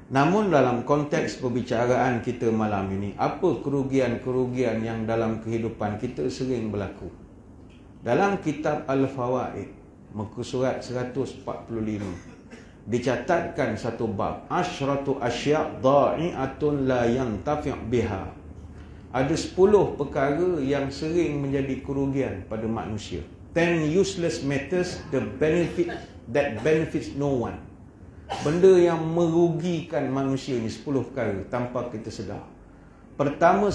Namun dalam konteks perbicaraan kita malam ini, apa kerugian-kerugian yang dalam kehidupan kita sering berlaku? Dalam kitab Al-Fawaid, muka surat 145, dicatatkan satu bab, asyratu asya' dha'i'atun la yantafi' biha. Ada 10 perkara yang sering menjadi kerugian pada manusia. 10 useless matters that benefits no one. Benda yang merugikan manusia ni 10 perkara tanpa kita sedar. Pertama,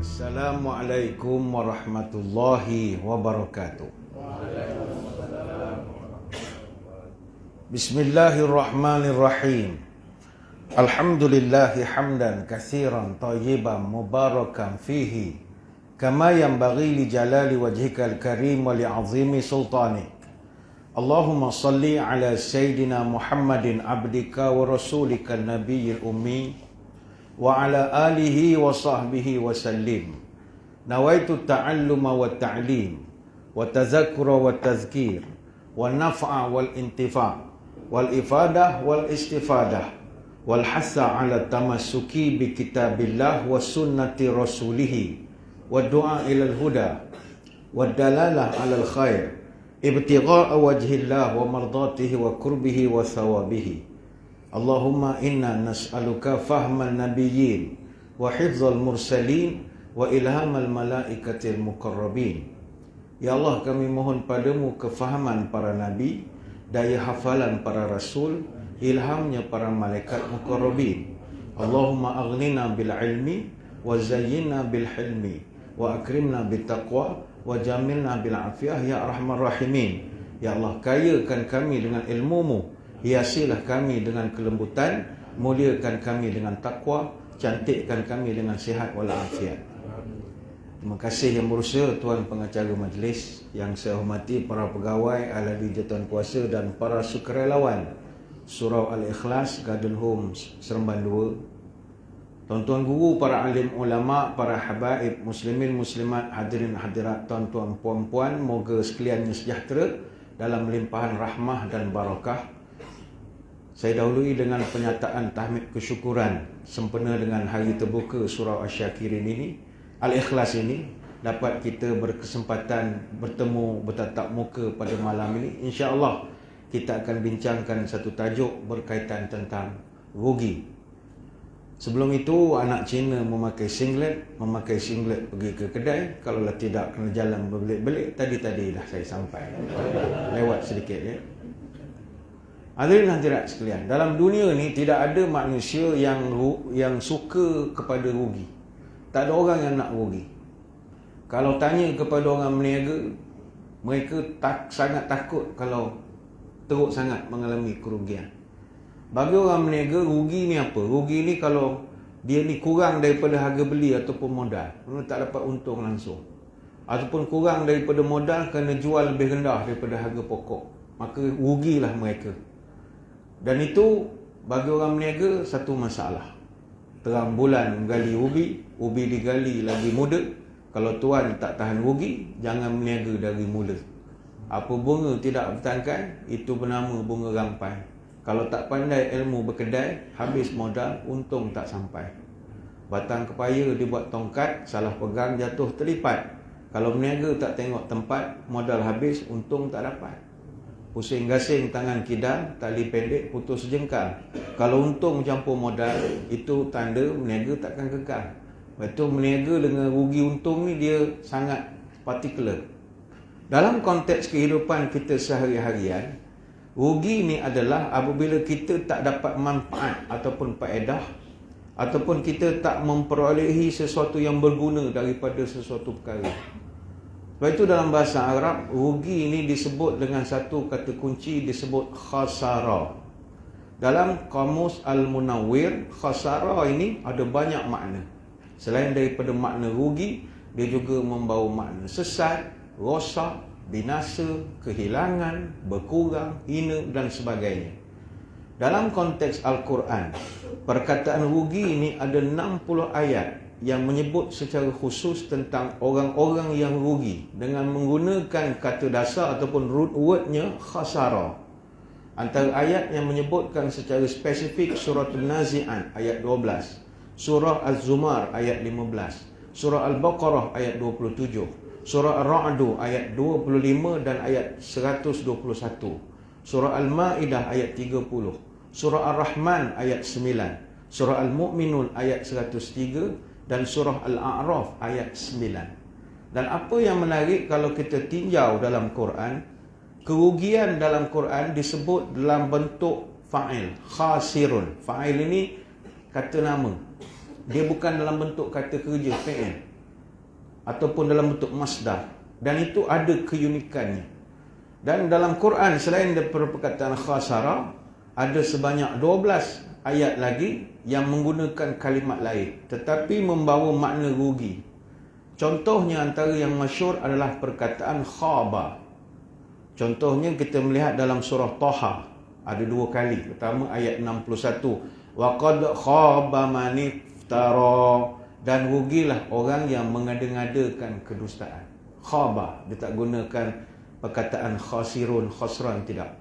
Assalamualaikum warahmatullahi wabarakatuh. Bismillahirrahmanirrahim. Alhamdulillahi hamdan katsiran tayyiban mubarakan fihi kama yanbaghi li jalali wajhikal karim wa li 'azimi sultanik. Allahumma salli ala sayyidina Muhammadin abdika wa rasulika nabiyil ummi wa ala alihi wa sahbihi wa sallim. Nawaitu ta'alluma wa ta'lim wa tazakkura wa tazkir wa naf'a wal intifa' wal ifadah wal istifadah wal hassa ala tamassuki bi kitabillah wa sunnati rasulih wa du'a ilal huda wa dalalah alal khair ibtigha'a wajhillah wa mardatihi wa qurbihi wa thawabihi. Allahumma inna nas'aluka fahman nabiyyin wa hifzal mursalin wa ilhamal malaikatil muqarrabin. Ya Allah, kami mohon padamu kefahaman para nabi, daya hafalan para rasul, ilhamnya para malaikat muqarrabin. Allahumma aghnina bil ilmi wa zayyinna bil hilmi wa akrimna bit taqwa wa jamilna bil afiyah ya arhamar rahimin. Ya Allah, kayakan kami dengan ilmu-Mu, hiasilah kami dengan kelembutan, muliakan kami dengan takwa, cantikkan kami dengan sihat wal afiat. Terima kasih Yang Berusaha, Tuan Pengacara Majlis, yang saya hormati para pegawai, ahli jatuhan kuasa dan para sukarelawan Surau Al-Ikhlas, Garden Homes, Seremban 2. Tuan-tuan guru, para alim ulama, para habaib, muslimin, muslimat, hadirin hadirat, tuan-tuan, puan-puan, moga sekaliannya sejahtera dalam limpahan rahmah dan barakah. Saya dahului dengan penyataan tahmid kesyukuran sempena dengan hari terbuka Surau Asy-Syakirin ini, Al-Ikhlas ini, dapat kita berkesempatan bertemu bertatap muka pada malam ini. InsyaAllah kita akan bincangkan satu tajuk berkaitan tentang rugi. Sebelum itu, anak Cina memakai singlet pergi ke kedai. Kalaulah tidak, kena jalan berbelit-belit. Tadi dah saya sampai, lewat sedikit ya. Hadirin hadirat sekalian, dalam dunia ni tidak ada manusia yang suka kepada rugi. Tak ada orang yang nak rugi. Kalau tanya kepada orang berniaga, mereka sangat takut kalau teruk sangat mengalami kerugian. Bagi orang berniaga, rugi ni apa? Rugi ni kalau dia ni kurang daripada harga beli ataupun modal, mereka tak dapat untung langsung. Ataupun kurang daripada modal kerana jual lebih rendah daripada harga pokok, maka rugilah mereka. Dan itu bagi orang berniaga satu masalah. Terang bulan menggali ubi digali lagi muda. Kalau tuan tak tahan rugi, jangan berniaga dari mula. Apa bunga tidak bertahankan, itu bernama bunga rampai. Kalau tak pandai ilmu berkedai, habis modal, untung tak sampai. Batang kepaya dibuat tongkat, salah pegang jatuh terlipat. Kalau berniaga tak tengok tempat, modal habis, untung tak dapat. Pusing gasing tangan kidal, tali pendek putus jengkal. Kalau untung campur modal, itu tanda berniaga takkan kekal. Betul, berniaga dengan rugi untung ni dia sangat particular. Dalam konteks kehidupan kita sehari-harian, rugi ni adalah apabila kita tak dapat manfaat ataupun faedah, ataupun kita tak memperolehi sesuatu yang berguna daripada sesuatu perkara. Sebab itu dalam bahasa Arab, rugi ini disebut dengan satu kata kunci, disebut khasara. Dalam kamus Al-Munawwir, khasara ini ada banyak makna. Selain daripada makna rugi, dia juga membawa makna sesat, rosak, binasa, kehilangan, berkurang, hina dan sebagainya. Dalam konteks Al-Quran, perkataan rugi ini ada 60 ayat yang menyebut secara khusus tentang orang-orang yang rugi dengan menggunakan kata dasar ataupun root wordnya khasara. Antara ayat yang menyebutkan secara spesifik surah An-Nazi'at ayat 12, surah Az-Zumar ayat 15, surah Al-Baqarah ayat 27, surah Ar-Ra'du ayat 25 dan ayat 121, surah Al-Ma'idah ayat 30, surah Ar-Rahman ayat 9, surah Al-Mu'minun ayat 103 dan surah Al-A'raf ayat 9. Dan apa yang menarik kalau kita tinjau dalam Quran, kerugian dalam Quran disebut dalam bentuk fa'il, khasirun. Fa'il ini kata nama. Dia bukan dalam bentuk kata kerja, fi'il, ataupun dalam bentuk masdar. Dan itu ada keunikannya. Dan dalam Quran selain daripada perkataan khasara, ada sebanyak 12 ayat lagi yang menggunakan kalimat lain tetapi membawa makna rugi. Contohnya antara yang masyhur adalah perkataan khaba. Contohnya kita melihat dalam surah Taha ada 2 kali. Pertama ayat 61, wa qad khaba man iftara, dan rugilah orang yang mengada-ngadakan kedustaan. Khaba, dia tak gunakan perkataan khasirun, khasran, tidak.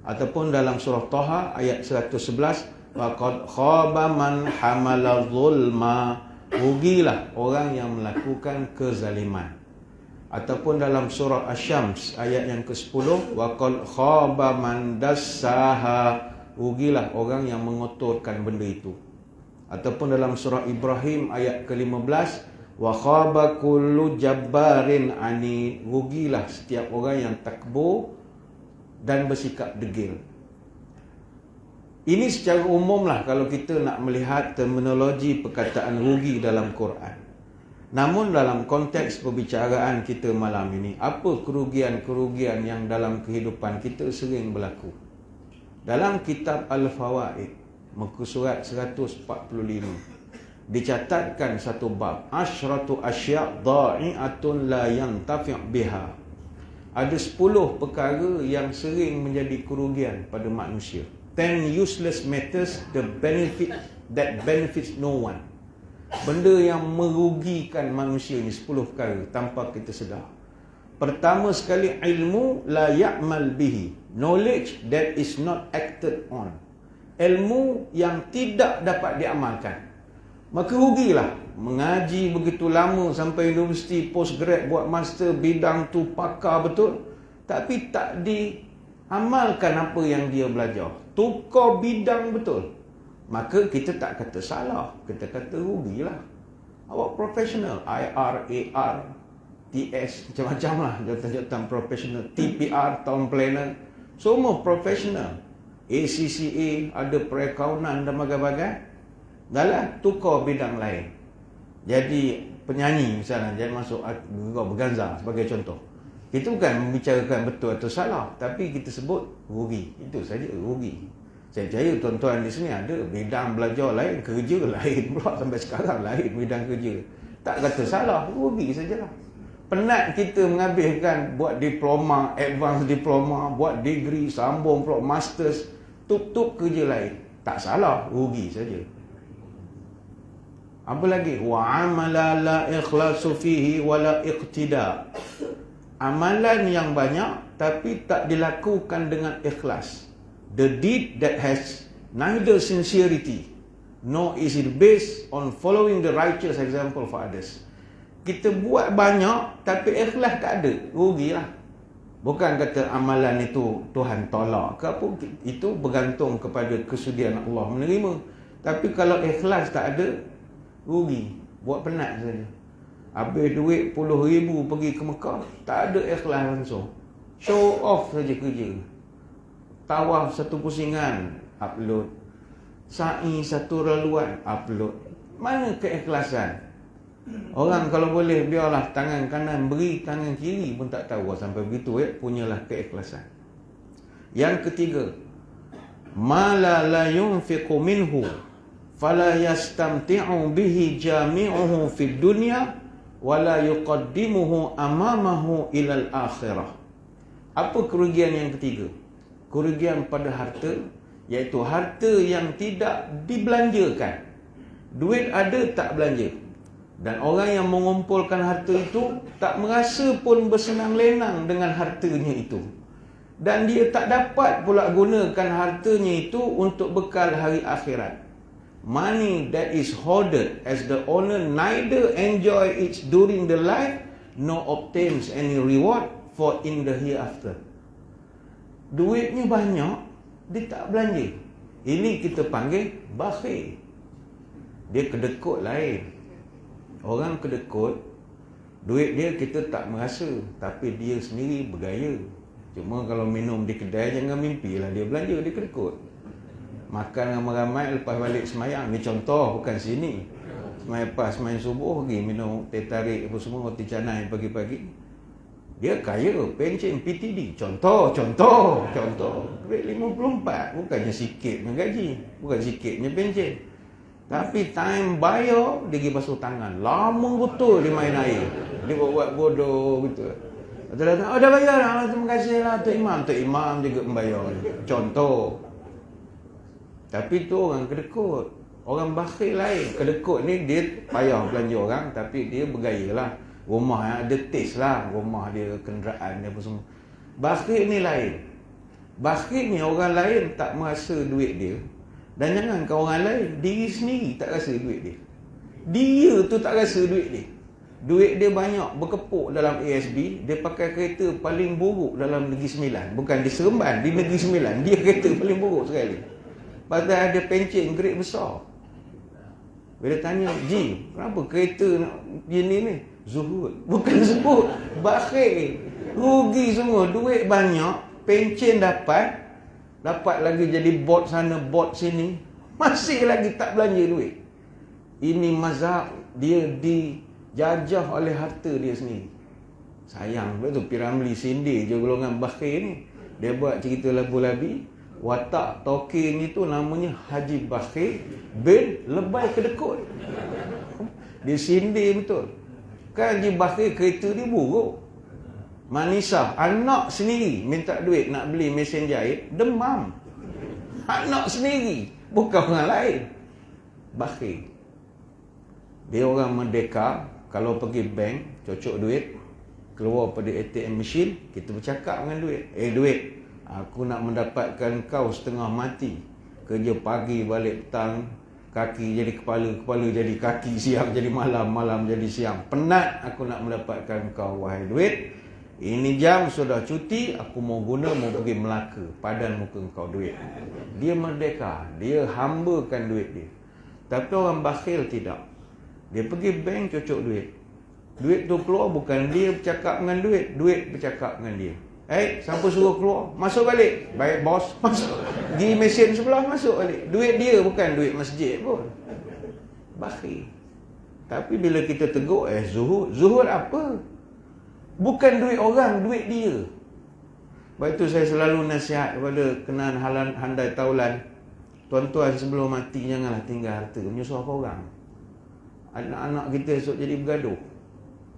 Ataupun dalam surah Taha ayat 111, waqad khaba man hamala zulma, rugilah orang yang melakukan kezaliman. Ataupun dalam surah Asy-Syams ayat yang ke-10, waqad khaba man dassaha, rugilah orang yang mengotorkan benda itu. Ataupun dalam surah Ibrahim ayat ke-15, wa khaba kullu jabbarin ani, rugilah setiap orang yang takbur dan bersikap degil. Ini secara umumlah kalau kita nak melihat terminologi perkataan rugi dalam Quran. Namun dalam konteks perbicaraan kita malam ini, apa kerugian-kerugian yang dalam kehidupan kita sering berlaku? Dalam kitab Al-Fawaid, muka surat 145, dicatatkan satu bab, asyratu asya' dha'i'atun la yantafi' biha. Ada 10 perkara yang sering menjadi kerugian pada manusia. 10 useless matters that benefits no one. Benda yang merugikan manusia ni 10 perkara tanpa kita sedar. Pertama sekali, ilmu la ya'mal bihi, knowledge that is not acted on. Ilmu yang tidak dapat diamalkan, maka rugilah. Mengaji begitu lama sampai universiti, postgrad, buat master, bidang tu pakar betul, tapi tak diamalkan apa yang dia belajar, tukar bidang betul, maka kita tak kata salah, kita kata rugilah. Awak profesional, IR, AR, TS, macam-macam lah jawatan-jawatan profesional, TPR, town planner, semua profesional. ACCA, ada perakaunan dan bagai-bagai, dalam tukar bidang lain. Jadi penyanyi misalnya, jadi masuk berganza sebagai contoh. Kita bukan membicarakan betul atau salah, tapi kita sebut rugi. Itu saja, rugi. Saya percaya tuan-tuan di sini ada bidang belajar lain, kerja lain pula sampai sekarang lain bidang kerja. Tak kata salah, rugi sajalah. Penat kita menghabiskan buat diploma, advance diploma, buat degree, sambung pula masters, tutup kerja lain. Tak salah, rugi saja. Apa lagi? Wa amala la ikhlasu fihi wala iqtida. Amalan yang banyak tapi tak dilakukan dengan ikhlas. The deed that has neither sincerity nor is it based on following the righteous example for others. Kita buat banyak tapi ikhlas tak ada, rugilah. Bukan kata amalan itu Tuhan tolak ke apa, itu bergantung kepada kesudian Allah menerima. Tapi kalau ikhlas tak ada, rugi, buat penat saja. Habis duit puluh ribu pergi ke Mekah, tak ada ikhlas langsung. Show off saja kerja. Tawaf satu pusingan, upload. Sa'i satu laluan, upload. Mana keikhlasan? Orang kalau boleh biarlah tangan kanan beri, tangan kiri pun tak tahu sampai begitu punyalah keikhlasan. Yang ketiga, mala la yunfiqu minhu fala yastamti'u bihi jami'uhu fid dunya wala yuqaddimuhu amamahu ilal akhirah. Apa kerugian yang ketiga? Kerugian pada harta, iaitu harta yang tidak dibelanjakan. Duit ada tak belanja. Dan orang yang mengumpulkan harta itu tak merasa pun bersenang lenang dengan hartanya itu. Dan dia tak dapat pula gunakan hartanya itu untuk bekal hari akhirat. Money that is hoarded as the owner neither enjoy it during the life nor obtains any reward for in the hereafter. Duitnya banyak, dia tak belanja. Ini kita panggil bakhil. Dia kedekut lain. Orang kedekut, duit dia kita tak merasa, tapi dia sendiri bergaya. Cuma kalau minum di kedai, jangan mimpilah dia belanja, dia kedekut. Makan ramai-ramai lepas balik semayang. Ni contoh, bukan sini. Semayang pas, semayang subuh pergi minum teh tarik apa semua, roti canai pagi-pagi. Dia kaya, pencen PTD. Contoh. Duit 54, bukannya sikitnya gaji, bukan sikitnya pencen. Tapi time bayar, dia pergi basuh tangan. Lama betul dia main air. Dia buat bodoh gitu. Datang, dah bayar lah, terima kasih lah Tok Imam. Tok Imam juga membayar. Contoh. Tapi tu orang kedekut. Orang bakhil lain. Kedekut ni dia payah belanja orang, tapi dia bergaya lah. Rumah yang ada taste lah. Rumah dia, kenderaan dia apa semua. Bakhil ni lain. Bakhil ni orang lain tak merasa duit dia. Dan jangan kau orang lain, diri sendiri tak rasa duit dia. Dia tu tak rasa duit dia. Duit dia banyak berkepuk dalam ASB. Dia pakai kereta paling buruk dalam Negeri Sembilan. Bukan di Seremban, di Negeri Sembilan. Dia kereta paling buruk sekali. Padahal ada pencen grade besar. Bila tanya, Ji, kenapa kereta nak jenis ni? Zuhud. Bukan zuhud, bakhil. Rugi semua, duit banyak, pencen dapat lagi jadi bot sana, bot sini. Masih lagi tak belanja duit. Ini mazhab dia dijajah oleh harta dia sendiri. Sayang betul Piramli sindir je golongan bakhil ni. Dia buat cerita labu-labi. Watak toke ni tu namanya Haji Bakhil bin Lebay Kedekut. Dia sindir betul. Kan Haji Bakhil kereta dia buruk. Manisah, anak sendiri minta duit nak beli mesin jahit, demam. Anak sendiri, bukan orang lain. Bakhil. Dia orang merdeka, kalau pergi bank, cocok duit, keluar pada ATM machine, kita bercakap dengan duit. Duit, aku nak mendapatkan kau setengah mati. Kerja pagi, balik petang, kaki jadi kepala, kepala jadi kaki, siang jadi malam, malam jadi siang. Penat aku nak mendapatkan kau, wahai duit. Ini jam sudah cuti, aku mau guna, mau pergi Melaka. Padan muka kau duit. Dia merdeka, dia hambakan duit dia. Tapi orang bakhil tidak. Dia pergi bank cocok duit. Duit tu keluar, bukan dia bercakap dengan duit, duit bercakap dengan dia. Siapa suruh keluar? Masuk balik. Baik bos, masuk. Di mesin sebelah, masuk balik. Duit dia, bukan duit masjid pun. Bakhil. Tapi bila kita tegur, zuhud. Zuhud apa? Bukan duit orang, duit dia. Sebab itu saya selalu nasihat kepada kenaan handai taulan. Tuan-tuan sebelum mati janganlah tinggal harta, menyusahkan orang. Anak-anak kita esok jadi bergaduh.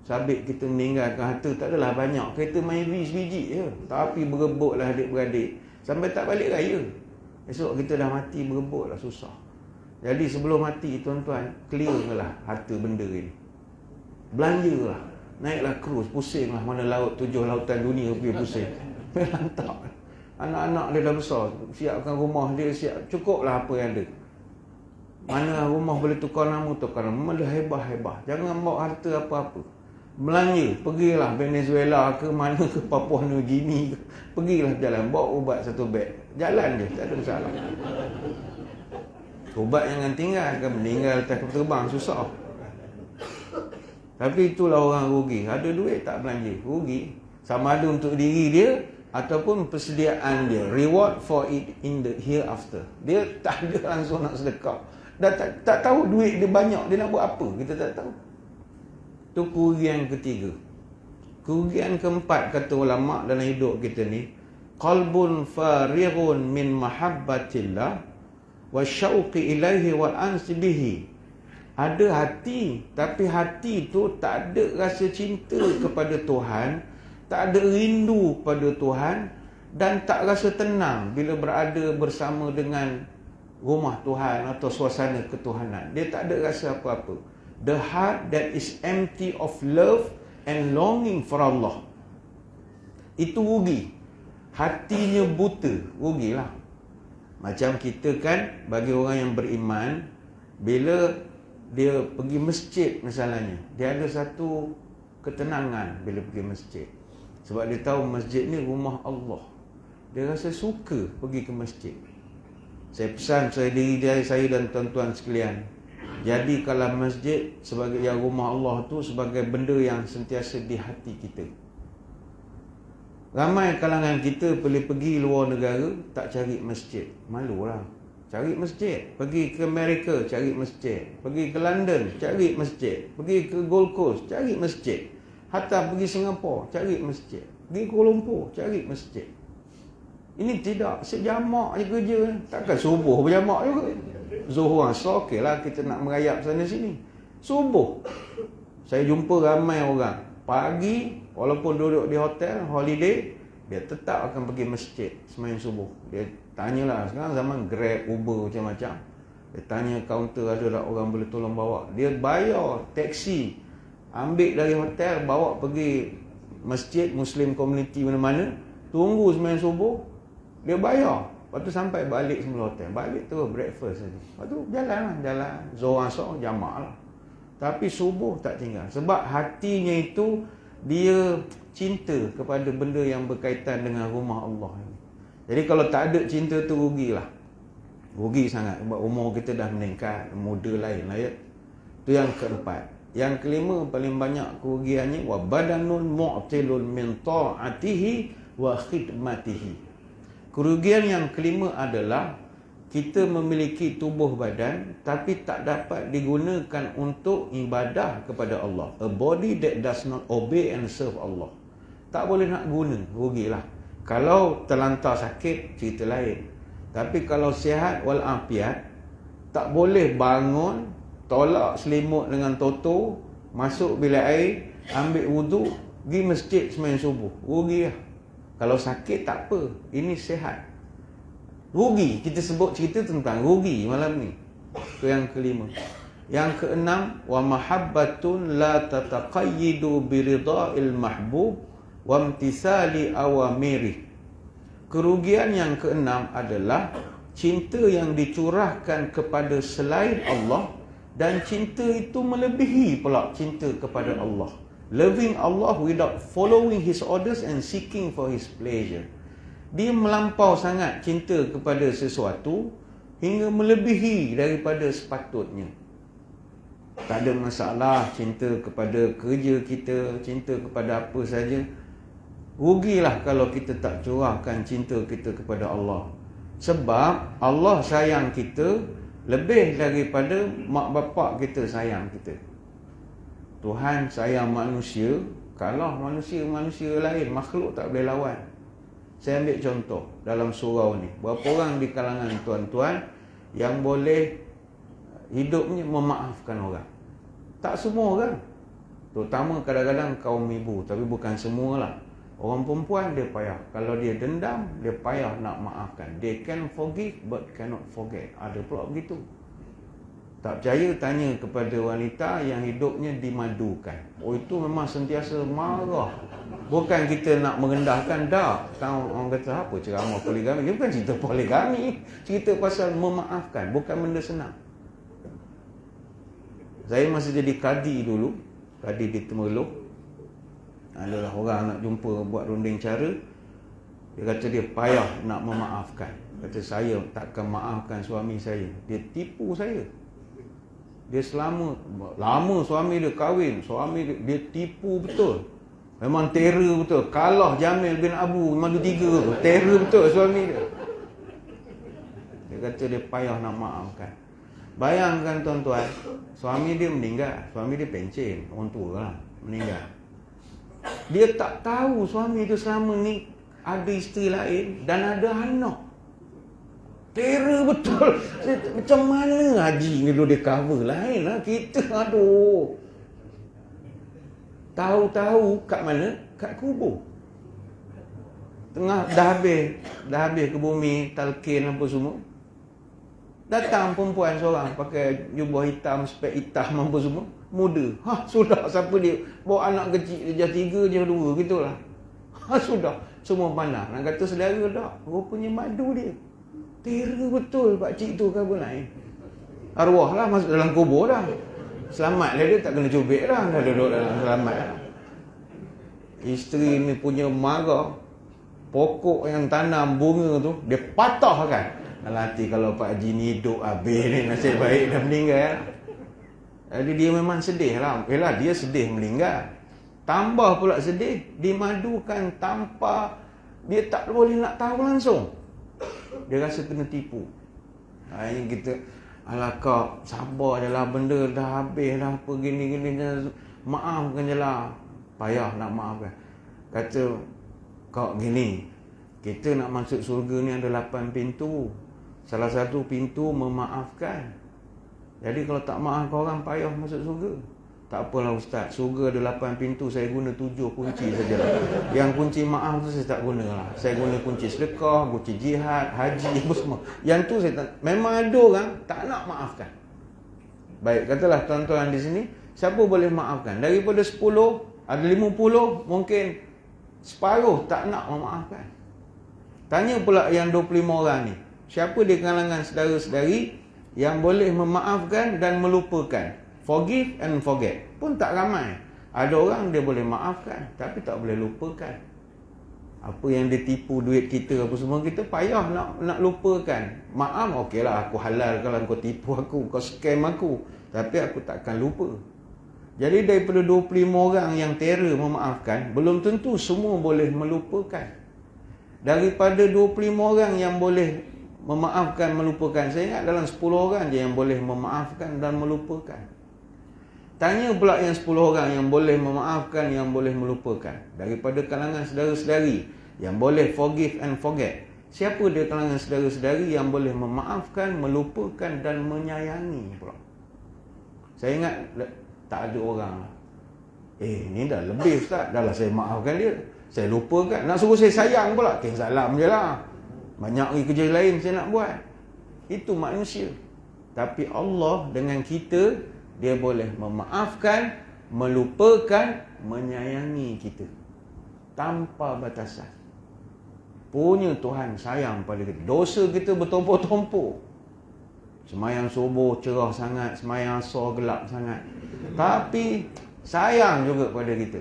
Sabit kita meninggalkan harta tak adalah banyak. Kereta main biji je. Tapi berebutlah adik-beradik. Sampai tak balik raya. Esok kita dah mati berebutlah, susah. Jadi sebelum mati tuan-tuan, clearlah harta benda ini. Belanjalah. Naiklah cruise, pusinglah mana laut, 7 lautan dunia pergi pusing. Lantak. Anak-anak dia dah besar, siapkan rumah dia, cukuplah apa yang ada. Mana rumah boleh tukar nama, Mana hebah-hebah. Jangan bawa harta apa-apa. Belanja, pergilah Venezuela ke mana ke Papua New Guinea ke. Pergilah jalan, bawa ubat satu beg. Jalan je, tak ada masalah. Ubat jangan tinggal, kan meninggal tak terbang, susah. Tapi itulah orang rugi. Ada duit tak belanja, rugi. Sama ada untuk diri dia ataupun persediaan dia. Reward for it in the hereafter. Dia tak ada langsung nak sedekah. Dah tak tahu duit dia banyak, dia nak buat apa, kita tak tahu. Itu kerugian ketiga. Kerugian keempat, kata ulama' dalam hidup kita ni, qalbun farighun min mahabbatillah wa syauqi ilaihi wal ansi bihi. Ada hati, tapi hati tu tak ada rasa cinta kepada Tuhan, tak ada rindu pada Tuhan, dan tak rasa tenang bila berada bersama dengan rumah Tuhan atau suasana ketuhanan. Dia tak ada rasa apa-apa. The heart that is empty of love and longing for Allah. Itu rugi. Hatinya buta, rugilah. Macam kita kan, bagi orang yang beriman, bila dia pergi masjid misalnya, dia ada satu ketenangan bila pergi masjid. Sebab dia tahu masjid ni rumah Allah. Dia rasa suka pergi ke masjid. Saya pesan saya diri saya dan tuan-tuan sekalian, jadikanlah masjid sebagai yang rumah Allah tu sebagai benda yang sentiasa di hati kita. Ramai kalangan kita pergi luar negara tak cari masjid. Malulah. Cari masjid. Pergi ke Amerika cari masjid. Pergi ke London cari masjid. Pergi ke Gold Coast cari masjid. Hatta pergi Singapura cari masjid. Pergi Kuala Lumpur cari masjid. Ini tidak, sejamak je kerja. Takkan subuh berjamak juga. Zuhur asar, okey lah kita nak merayap sana sini. Subuh saya jumpa ramai orang pagi, walaupun duduk di hotel holiday, dia tetap akan pergi masjid sembahyang subuh. Dia tanyalah, sekarang zaman Grab, Uber macam-macam, dia tanya kaunter ada tak orang boleh tolong bawa. Dia bayar taksi, ambil dari hotel bawa pergi masjid Muslim community mana-mana, tunggu sembahyang subuh, dia bayar. Lepas tu sampai balik semula hotel, balik terus breakfast saja. Lepas tu jalan Zuhur asar jamak lah. Tapi subuh tak tinggal. Sebab hatinya itu dia cinta kepada benda yang berkaitan dengan rumah Allah. Jadi kalau tak ada cinta tu rugilah. Rugi sangat. Sebab umur kita dah meningkat, muda lain lah ya. Itu yang keempat. Yang kelima paling banyak kerugiannya, wa badanun mu'tilun min ta'atihi wa khidmatihi. Kerugian yang kelima adalah kita memiliki tubuh badan tapi tak dapat digunakan untuk ibadah kepada Allah. A body that does not obey and serve Allah. Tak boleh nak guna, rugilah. Kalau terlantar sakit, cerita lain. Tapi kalau sihat walafiat, tak boleh bangun, tolak selimut dengan toto, masuk bilik air, ambil wuduk, pergi masjid sembahyang subuh. Rugilah. Kalau sakit tak apa, ini sihat. Rugi, kita sebut cerita tentang rugi malam ni. Itu yang kelima. Yang keenam, wa mahabbatun la tataqayyidu biridha'il mahbub wa imtisali awamiri. Kerugian yang keenam adalah cinta yang dicurahkan kepada selain Allah, dan cinta itu melebihi pula cinta kepada Allah. Loving Allah without following His orders and seeking for His pleasure. Dia melampau sangat cinta kepada sesuatu hingga melebihi daripada sepatutnya. Tak ada masalah cinta kepada kerja kita, cinta kepada apa saja. Rugilah kalau kita tak curahkan cinta kita kepada Allah. Sebab Allah sayang kita lebih daripada mak bapak kita sayang kita. Tuhan sayang manusia. Kalau manusia lain, makhluk tak boleh lawan. Saya ambil contoh dalam surau ni. Berapa orang di kalangan tuan-tuan yang boleh hidupnya memaafkan orang? Tak semua orang. Terutama kadang-kadang kaum ibu, tapi bukan semualah. Orang perempuan dia payah. Kalau dia dendam, dia payah nak maafkan. They can forgive but cannot forget. Ada pula begitu. Tak percaya, tanya kepada wanita yang hidupnya dimadukan. Oh, itu memang sentiasa marah. Bukan kita nak merendahkan, tak. Kan orang kata apa ceramah poligami. Dia bukan cerita poligami. Cerita pasal memaafkan. Bukan benda senang. Saya masih jadi kadi dulu. Kadi di Temerloh. Adalah orang nak jumpa buat runding cara. Dia kata dia payah nak memaafkan. Kata saya takkan maafkan suami saya. Dia tipu saya. Dia lama suami dia kahwin, suami dia tipu betul. Memang terror betul. Kalah Jamil bin Abu Madu 3, terror betul suami dia. Dia kata dia payah nak maafkan. Bayangkan tuan-tuan, suami dia meninggal, suami dia pencen, orang tua lah, meninggal. Dia tak tahu suami dia selama ni ada isteri lain dan ada anak. Terror betul. Macam mana haji ni dulu dia cover lain lah. Kita aduh. Tahu-tahu kat mana? Kat kubur. Tengah dah habis ke bumi, talqin apa semua. Datang perempuan seorang pakai jubah hitam, spek hitam apa semua, muda. Sudah, siapa dia? Bawa anak kecil dia 3 je 2 gitulah. Sudah, semua pandang. Nak kata saudara tak, rupanya madu dia. Tera betul pakcik tu kan naik. Arwah lah masuk dalam kubur dah. Selamat lah dia, tak kena cubit dah. Dah duduk dalam selamat lah. Isteri ni punya marah. Pokok yang tanam bunga tu, dia patahkan. Dalam hati, kalau Pak Haji ni hidup habis ni, nasib baik dah meninggal. Jadi dia memang sedih lah. Yelah, dia sedih meninggal. Tambah pula sedih, dimadukan tanpa dia tak boleh nak tahu langsung. Dia rasa kena tipu. Ini kita, alah kak, sabar je lah, benda dah habis dah, apa gini-gini, maafkan je lah. Payah nak maafkan. Kata, kak gini, kita nak masuk surga ni ada 8 pintu. Salah satu pintu memaafkan. Jadi kalau tak maafkan orang, payah masuk surga. Tak apalah ustaz, surga ada 8 pintu, saya guna 7 kunci sajalah. Yang kunci maaf tu saya tak guna lah. Saya guna kunci sedekah, kunci jihad, haji, apa semua. Yang tu saya tak, memang ada orang tak nak maafkan. Baik, katalah tuan-tuan di sini, siapa boleh maafkan? Daripada 10, ada 50, mungkin separuh tak nak memaafkan. Tanya pula yang 25 orang ni, siapa di kalangan saudara-saudari yang boleh memaafkan dan melupakan? Forgive and forget. Pun tak ramai. Ada orang dia boleh maafkan, tapi tak boleh lupakan. Apa yang dia tipu duit kita, apa semua, kita payah nak lupakan. Maaf, okeylah, aku halal kalau kau tipu aku, kau scam aku. Tapi aku takkan lupa. Jadi daripada 25 orang yang terror memaafkan, belum tentu semua boleh melupakan. Daripada 25 orang yang boleh memaafkan, melupakan, saya ingat dalam 10 orang je yang boleh memaafkan dan melupakan. Tanya pula yang 10 orang yang boleh memaafkan, yang boleh melupakan. Daripada kalangan saudara-saudari yang boleh forgive and forget, siapa dia kalangan saudara-saudari yang boleh memaafkan, melupakan dan menyayangi pula? Saya ingat tak ada orang. Ni dah lebih ustaz, dah lah saya maafkan dia, saya lupakan, nak suruh saya sayang pula, salam je lah. Banyak lagi kerja lain saya nak buat. Itu manusia. Tapi Allah dengan kita, dia boleh memaafkan, melupakan, menyayangi kita tanpa batasan. Punya Tuhan sayang pada kita. Dosa kita bertumpuk-tumpuk. Semayang subuh cerah sangat, semayang asar gelap sangat, tapi sayang juga pada kita.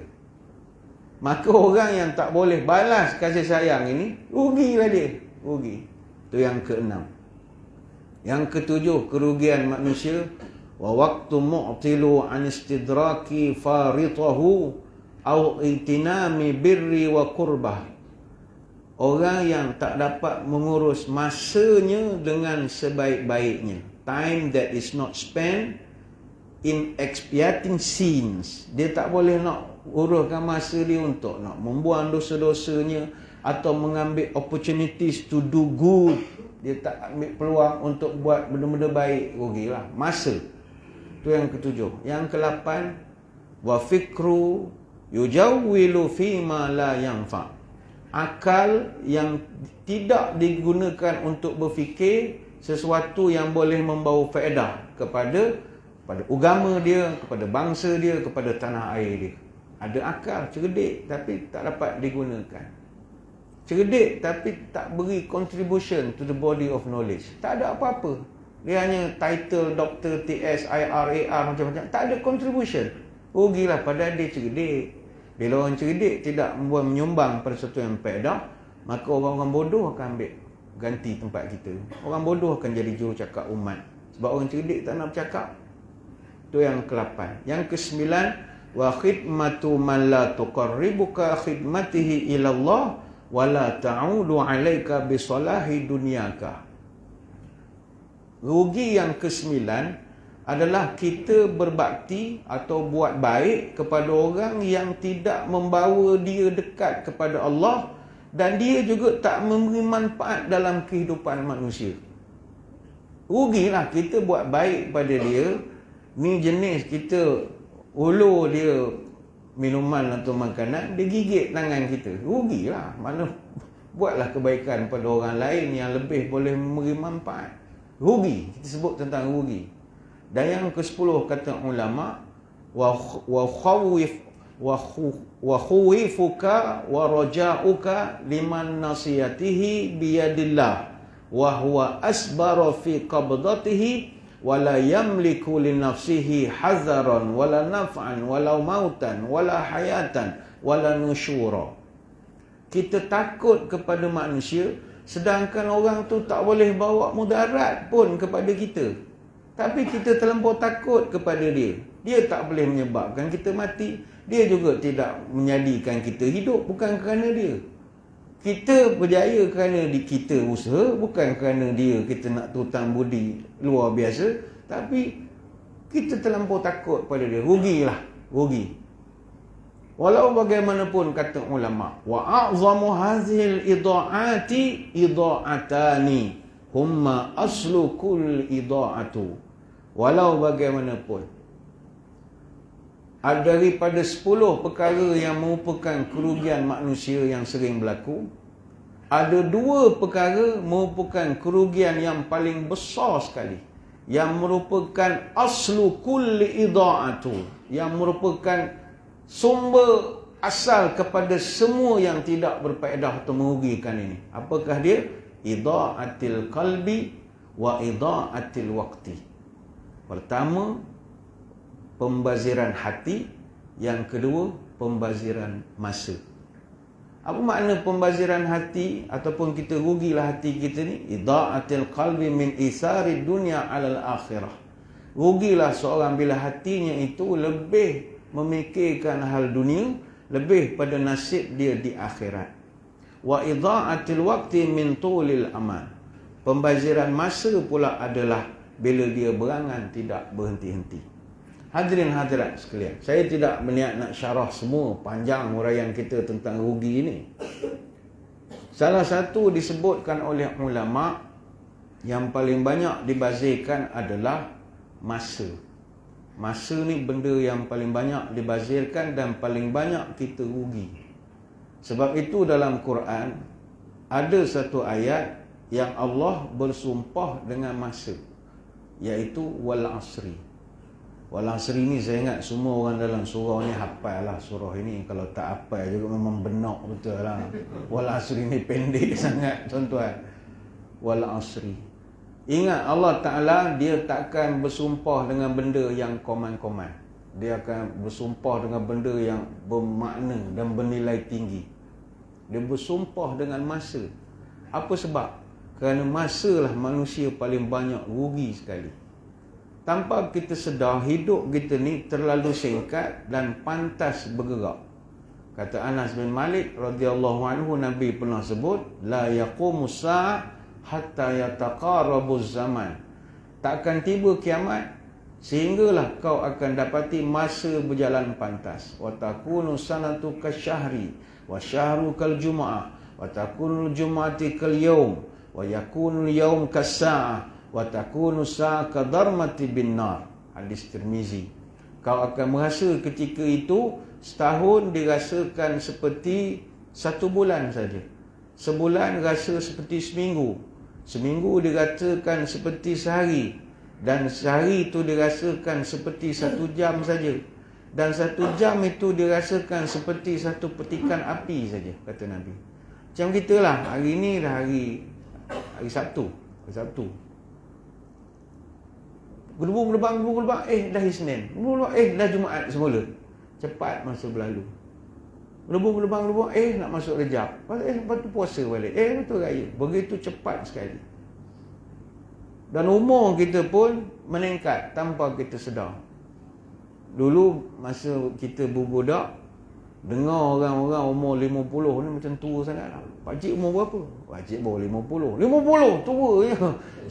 Maka orang yang tak boleh balas kasih sayang ini, rugilah dia. Rugi. Itu yang ke-6. Yang ke-7, kerugian manusia. Wa waqtu mu'tilu an istidraki faritahu au itinami birri wa qurbah. Orang yang tak dapat mengurus masanya dengan sebaik-baiknya. Time that is not spent in expiating sins. Dia tak boleh nak uruskan masa dia untuk nak membuang dosa-dosanya atau mengambil opportunities to do good. Dia tak ambil peluang untuk buat benda-benda baik, rugilah masa. Itu yang ke-7. Yang ke-8, wa fikru yujawwilu fima la yanfa. Akal yang tidak digunakan untuk berfikir sesuatu yang boleh membawa faedah kepada agama dia, kepada bangsa dia, kepada tanah air dia. Ada akal, cerdik, tapi tak dapat digunakan. Cerdik tapi tak beri contribution to the body of knowledge. Tak ada apa-apa. Dia hanya title Dr. TS, IRAR, macam-macam. Tak ada contribution. Rugilah padahal dia cerdik. Bila orang cerdik tidak menyumbang pada sesuatu yang faedah, maka orang-orang bodoh akan ambil ganti tempat kita. Orang bodoh akan jadi jurucakap umat. Sebab orang cerdik tak nak bercakap. Itu yang ke-8. Yang ke-9, wa khidmatu man la tuqarribuka khidmatihi ilallah wa la ta'udu 'alaika bi salahi dunyaka. Rugi yang ke-9 adalah kita berbakti atau buat baik kepada orang yang tidak membawa dia dekat kepada Allah, dan dia juga tak memberi manfaat dalam kehidupan manusia. Rugilah kita buat baik pada dia. Ni jenis kita ulur dia minuman atau makanan, dia gigit tangan kita. Rugilah. Mana buatlah kebaikan pada orang lain yang lebih boleh memberi manfaat. Rugi, kita sebut tentang rugi. Dan yang ke-10 kata ulama, wa khuwifuka wa raja'uka liman nasiyatihi biyadillah wa huwa asbara fi qabdatihi wa la yamliku li nafsihi hazaran wala naf'an wala mautan wala hayatan wala nusyura. Kita takut kepada manusia, sedangkan orang tu tak boleh bawa mudarat pun kepada kita. Tapi kita terlampau takut kepada dia. Dia tak boleh menyebabkan kita mati. Dia juga tidak menjadikan kita hidup. Bukan kerana dia. Kita berjaya kerana kita usaha. Bukan kerana dia kita nak tutang budi luar biasa. Tapi kita terlampau takut pada dia. Rugilah. Rugi. Walau bagaimanapun kata ulama, wa a'zamu hazil ida'ati ida'atani humma aslu kull ida'atu. Walau bagaimanapun, daripada 10 perkara yang merupakan kerugian manusia yang sering berlaku, ada 2 perkara merupakan kerugian yang paling besar sekali, yang merupakan aslu kull ida'atu, yang merupakan sumber asal kepada semua yang tidak berfaedah atau merugikan ini. Apakah dia? Ida'atil qalbi wa ida'atil waqti. Pertama, pembaziran hati. Yang kedua, pembaziran masa. Apa makna pembaziran hati ataupun kita rugilah hati kita ni? Ida'atil qalbi min isari dunya alal akhirah. Rugilah seorang bila hatinya itu lebih memikirkan hal dunia lebih pada nasib dia di akhirat. Wa idha'atil waqti min tulil amal. Pembaziran masa pula adalah bila dia berangan tidak berhenti-henti. Hadirin hadirat sekalian, saya tidak berniat nak syarah semua panjang huraian kita tentang rugi ini. Salah satu disebutkan oleh ulama yang paling banyak dibazirkan adalah masa. Masa ni benda yang paling banyak dibazirkan dan paling banyak kita rugi. Sebab itu dalam Quran ada satu ayat yang Allah bersumpah dengan masa, iaitu wal asri. Wal asri ni saya ingat semua orang dalam surau ni hafal lah surah ini. Kalau tak hafal juga memang benak betul lah. Wal asri ni pendek sangat tuan-tuan. Wal asri. Ingat Allah Ta'ala dia takkan bersumpah dengan benda yang koman-koman. Dia akan bersumpah dengan benda yang bermakna dan bernilai tinggi. Dia bersumpah dengan masa. Apa sebab? Kerana masalah manusia paling banyak rugi sekali. Tanpa kita sedar, hidup kita ni terlalu singkat dan pantas bergerak. Kata Anas bin Malik radhiyallahu anhu, Nabi pernah sebut, la yaqumus sa' hatta yataqarabuz zaman. Takkan tiba kiamat sehinggalah kau akan dapati masa berjalan pantas. Wa takunu sanatu kasyahri wa syahru kal jum'ah wa takunu jum'ati kal yaum wa yakunu yaum kas-sa'ah wa takunu sa'a kadarmati bin nar. Hadis Tirmizi. Kau akan merasa ketika itu setahun dirasakan seperti 1 bulan saja. Sebulan rasa seperti seminggu. Seminggu dirasakan seperti sehari. Dan sehari itu dirasakan seperti 1 jam saja. Dan 1 jam itu dirasakan seperti 1 petikan api saja, kata Nabi. Macam kita lah, hari ni dah hari Sabtu. Hari Sabtu. Gelubang, dah hari Senin. Dah Jumaat semula. Cepat masa berlalu. Gelubang, nak masuk Rejab. Lepas tu puasa balik. Betul raya. Begitu cepat sekali. Dan umur kita pun meningkat tanpa kita sedar. Dulu masa kita berbudak, dengar orang-orang umur 50 ni macam tua sangat lah. Pakcik umur berapa? Pakcik baru 50. 50? Tua je.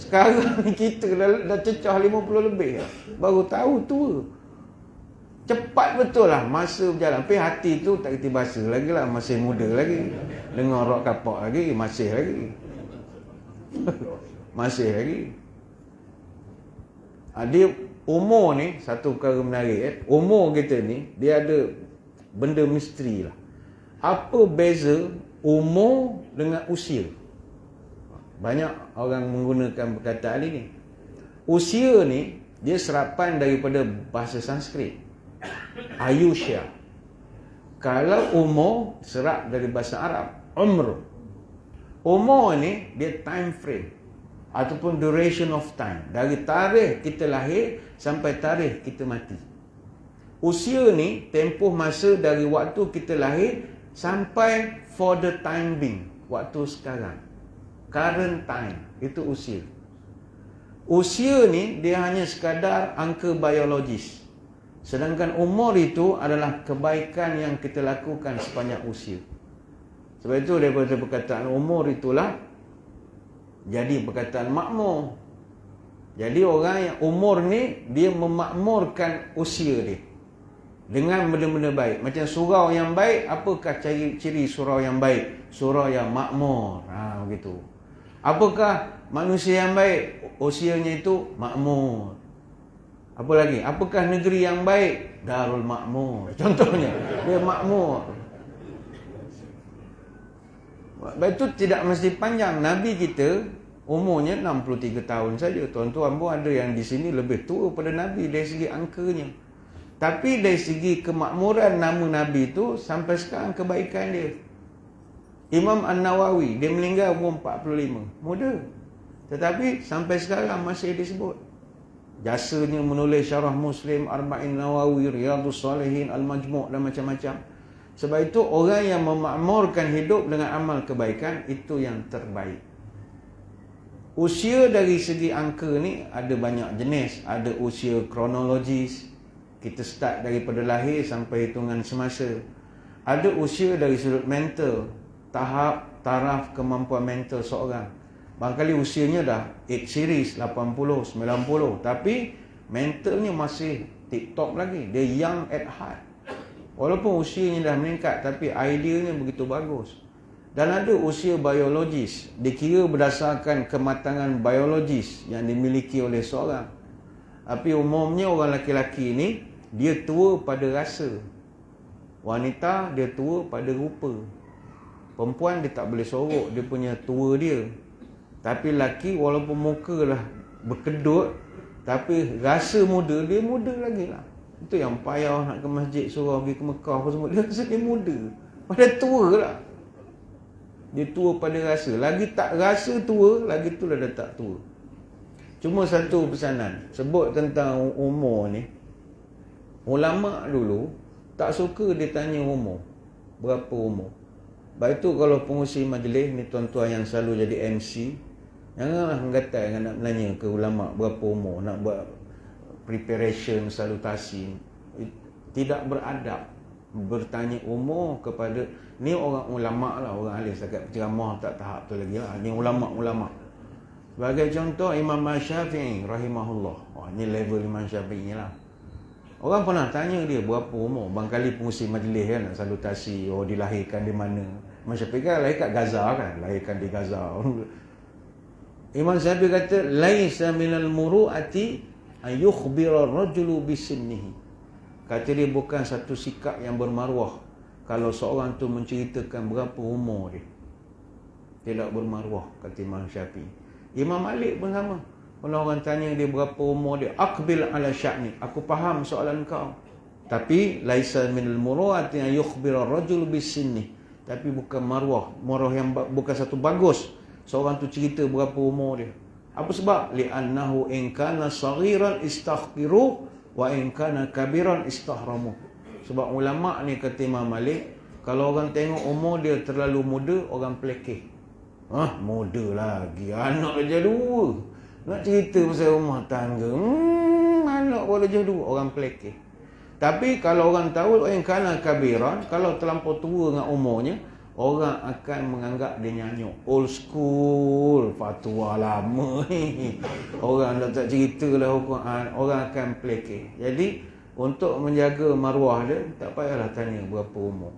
Sekarang ni kita dah cecah 50 lebih. Baru tahu tua. Cepat betul lah masa berjalan. Tapi hati tu tak kerti bahasa lagi lah. Masih muda lagi. Dengar rock kapak lagi. Masih lagi. Masih lagi. Dia umur ni, satu perkara menarik. Umur kita ni, dia ada benda misteri lah. Apa beza umur dengan usia? Banyak orang menggunakan perkataan ini. Usia ni dia serapan daripada bahasa Sanskrit, Ayusha. Kalau umur serap dari bahasa Arab, umr. Umur ni dia time frame ataupun duration of time, dari tarikh kita lahir sampai tarikh kita mati. Usia ni tempoh masa dari waktu kita lahir sampai for the time being, waktu sekarang, current time, itu usia. Usia ni dia hanya sekadar angka biologis, sedangkan umur itu adalah kebaikan yang kita lakukan sepanjang usia. Sebab itu daripada perkataan umur itulah jadi perkataan makmur. Jadi orang yang umur ni dia memakmurkan usia dia dengan benda-benda baik. Macam surau yang baik, apakah ciri surau yang baik? Surau yang makmur. Begitu. Apakah manusia yang baik? Usianya itu makmur. Apa lagi? Apakah negeri yang baik? Darul Makmur. Contohnya, dia makmur. Sebab itu tidak mesti panjang. Nabi kita umurnya 63 tahun saja. Tuan-tuan pun ada yang di sini lebih tua pada Nabi dari segi angkanya. Tapi dari segi kemakmuran nama Nabi itu sampai sekarang kebaikan dia. Imam An-Nawawi, dia meninggal umur 45, muda. Tetapi sampai sekarang masih disebut. Jasanya menulis Syarah Muslim, Arba'in Nawawi, Riyadhus Salihin, Al-Majmu' dan macam-macam. Sebab itu orang yang memakmurkan hidup dengan amal kebaikan, itu yang terbaik. Usia dari segi angka ni ada banyak jenis. Ada usia kronologis, kita start daripada lahir sampai hitungan semasa. Ada usia dari sudut mental, taraf kemampuan mental seorang. Barangkali usianya dah 8 series, 80, 90, tapi mentalnya masih tip-top lagi. Dia young at heart. Walaupun usianya dah meningkat, tapi ideanya begitu bagus. Dan ada usia biologis, dikira berdasarkan kematangan biologis yang dimiliki oleh seorang. Tapi umumnya orang lelaki-lelaki ni, dia tua pada rasa. Wanita, dia tua pada rupa. Perempuan, dia tak boleh sorok dia punya tua dia. Tapi lelaki, walaupun muka lah berkedut, tapi rasa muda, dia muda lagi lah. Itu yang payah nak ke masjid, suruh pergi ke Mekah apa semua. Dia rasa dia muda, pada tua lah. Dia tua pada rasa. Lagi tak rasa tua, lagi tu dah tak tua. Cuma satu pesanan, sebut tentang umur ni. Ulama dulu tak suka dia tanya umur, berapa umur. Sebab itu kalau pengurusi majlis ni, tuan-tuan yang selalu jadi MC, janganlah menggatai dengan nak menanya ke ulama berapa umur, nak buat preparation, salutasi. Tidak beradab bertanya umur kepada, ni orang ulama lah, orang ahli setakat ceramah tak tahap tu lagi lah. Ni ulama-ulama. Sebagai contoh, Imam Syafi'i rahimahullah. Ni level Imam Syafi'i lah. Orang pernah tanya dia berapa umur. Barangkali pengurusi majlis kan nak salutasi, dilahirkan di mana. Imam Syafi'i kan lahir kat Gaza kan, lahirkan di Gaza. Imam Syafi'i kata, laisa minal muru'ati an yukhbira ar-rajulu bisinnihi. Kata dia bukan satu sikap yang bermaruah kalau seorang tu menceritakan berapa umur dia. Tidak bermaruah, kata Imam Syafi'i. Imam Malik pun sama. Kalau orang tanya dia berapa umur dia, aqbil ala sya'ni, aku faham soalan kau. Tapi laisa minal muru'ati an yukhbira ar-rajulu bisinnihi. Tapi bukan maruah yang bukan satu bagus seorang tu cerita berapa umur dia. Apa sebab? Li'annahu in kana saghiran istaghfiru wa in kana kabiran istahramu. Sebab ulama ni, kata Imam Malik, kalau orang tengok umur dia terlalu muda, orang pelekeh. Muda lagi, anak aja 2. Nak cerita pasal rumah tangga, anak baru aja 2, orang pelekeh. Tapi kalau orang tahu in kana kabiran, kalau terlampau tua dengan umurnya, orang akan menganggap dia nyanyuk, old school, fatwa lama ni. Orang dah tak cerita lah hukum, orang akan pelekeh. Jadi untuk menjaga maruah dia, tak payahlah tanya berapa umur.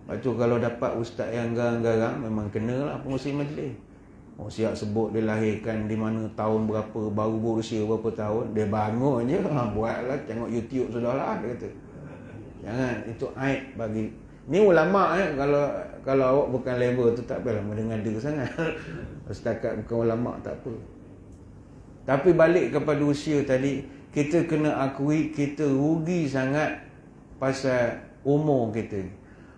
Lepas tu kalau dapat ustaz yang garang-garang, memang kenalah pengurusi majlis. Siap sebut dia lahirkan di mana, tahun berapa, baru berusia berapa tahun, dia bangun je, buatlah, tengok YouTube sudahlah, dia kata. Jangan, itu aib bagi. Ni ulama' Kalau awak bukan level tu tak apalah mengada sangat. Setakat bukan ulama tak apa. Tapi balik kepada usia tadi, kita kena akui kita rugi sangat pasal umur kita ni.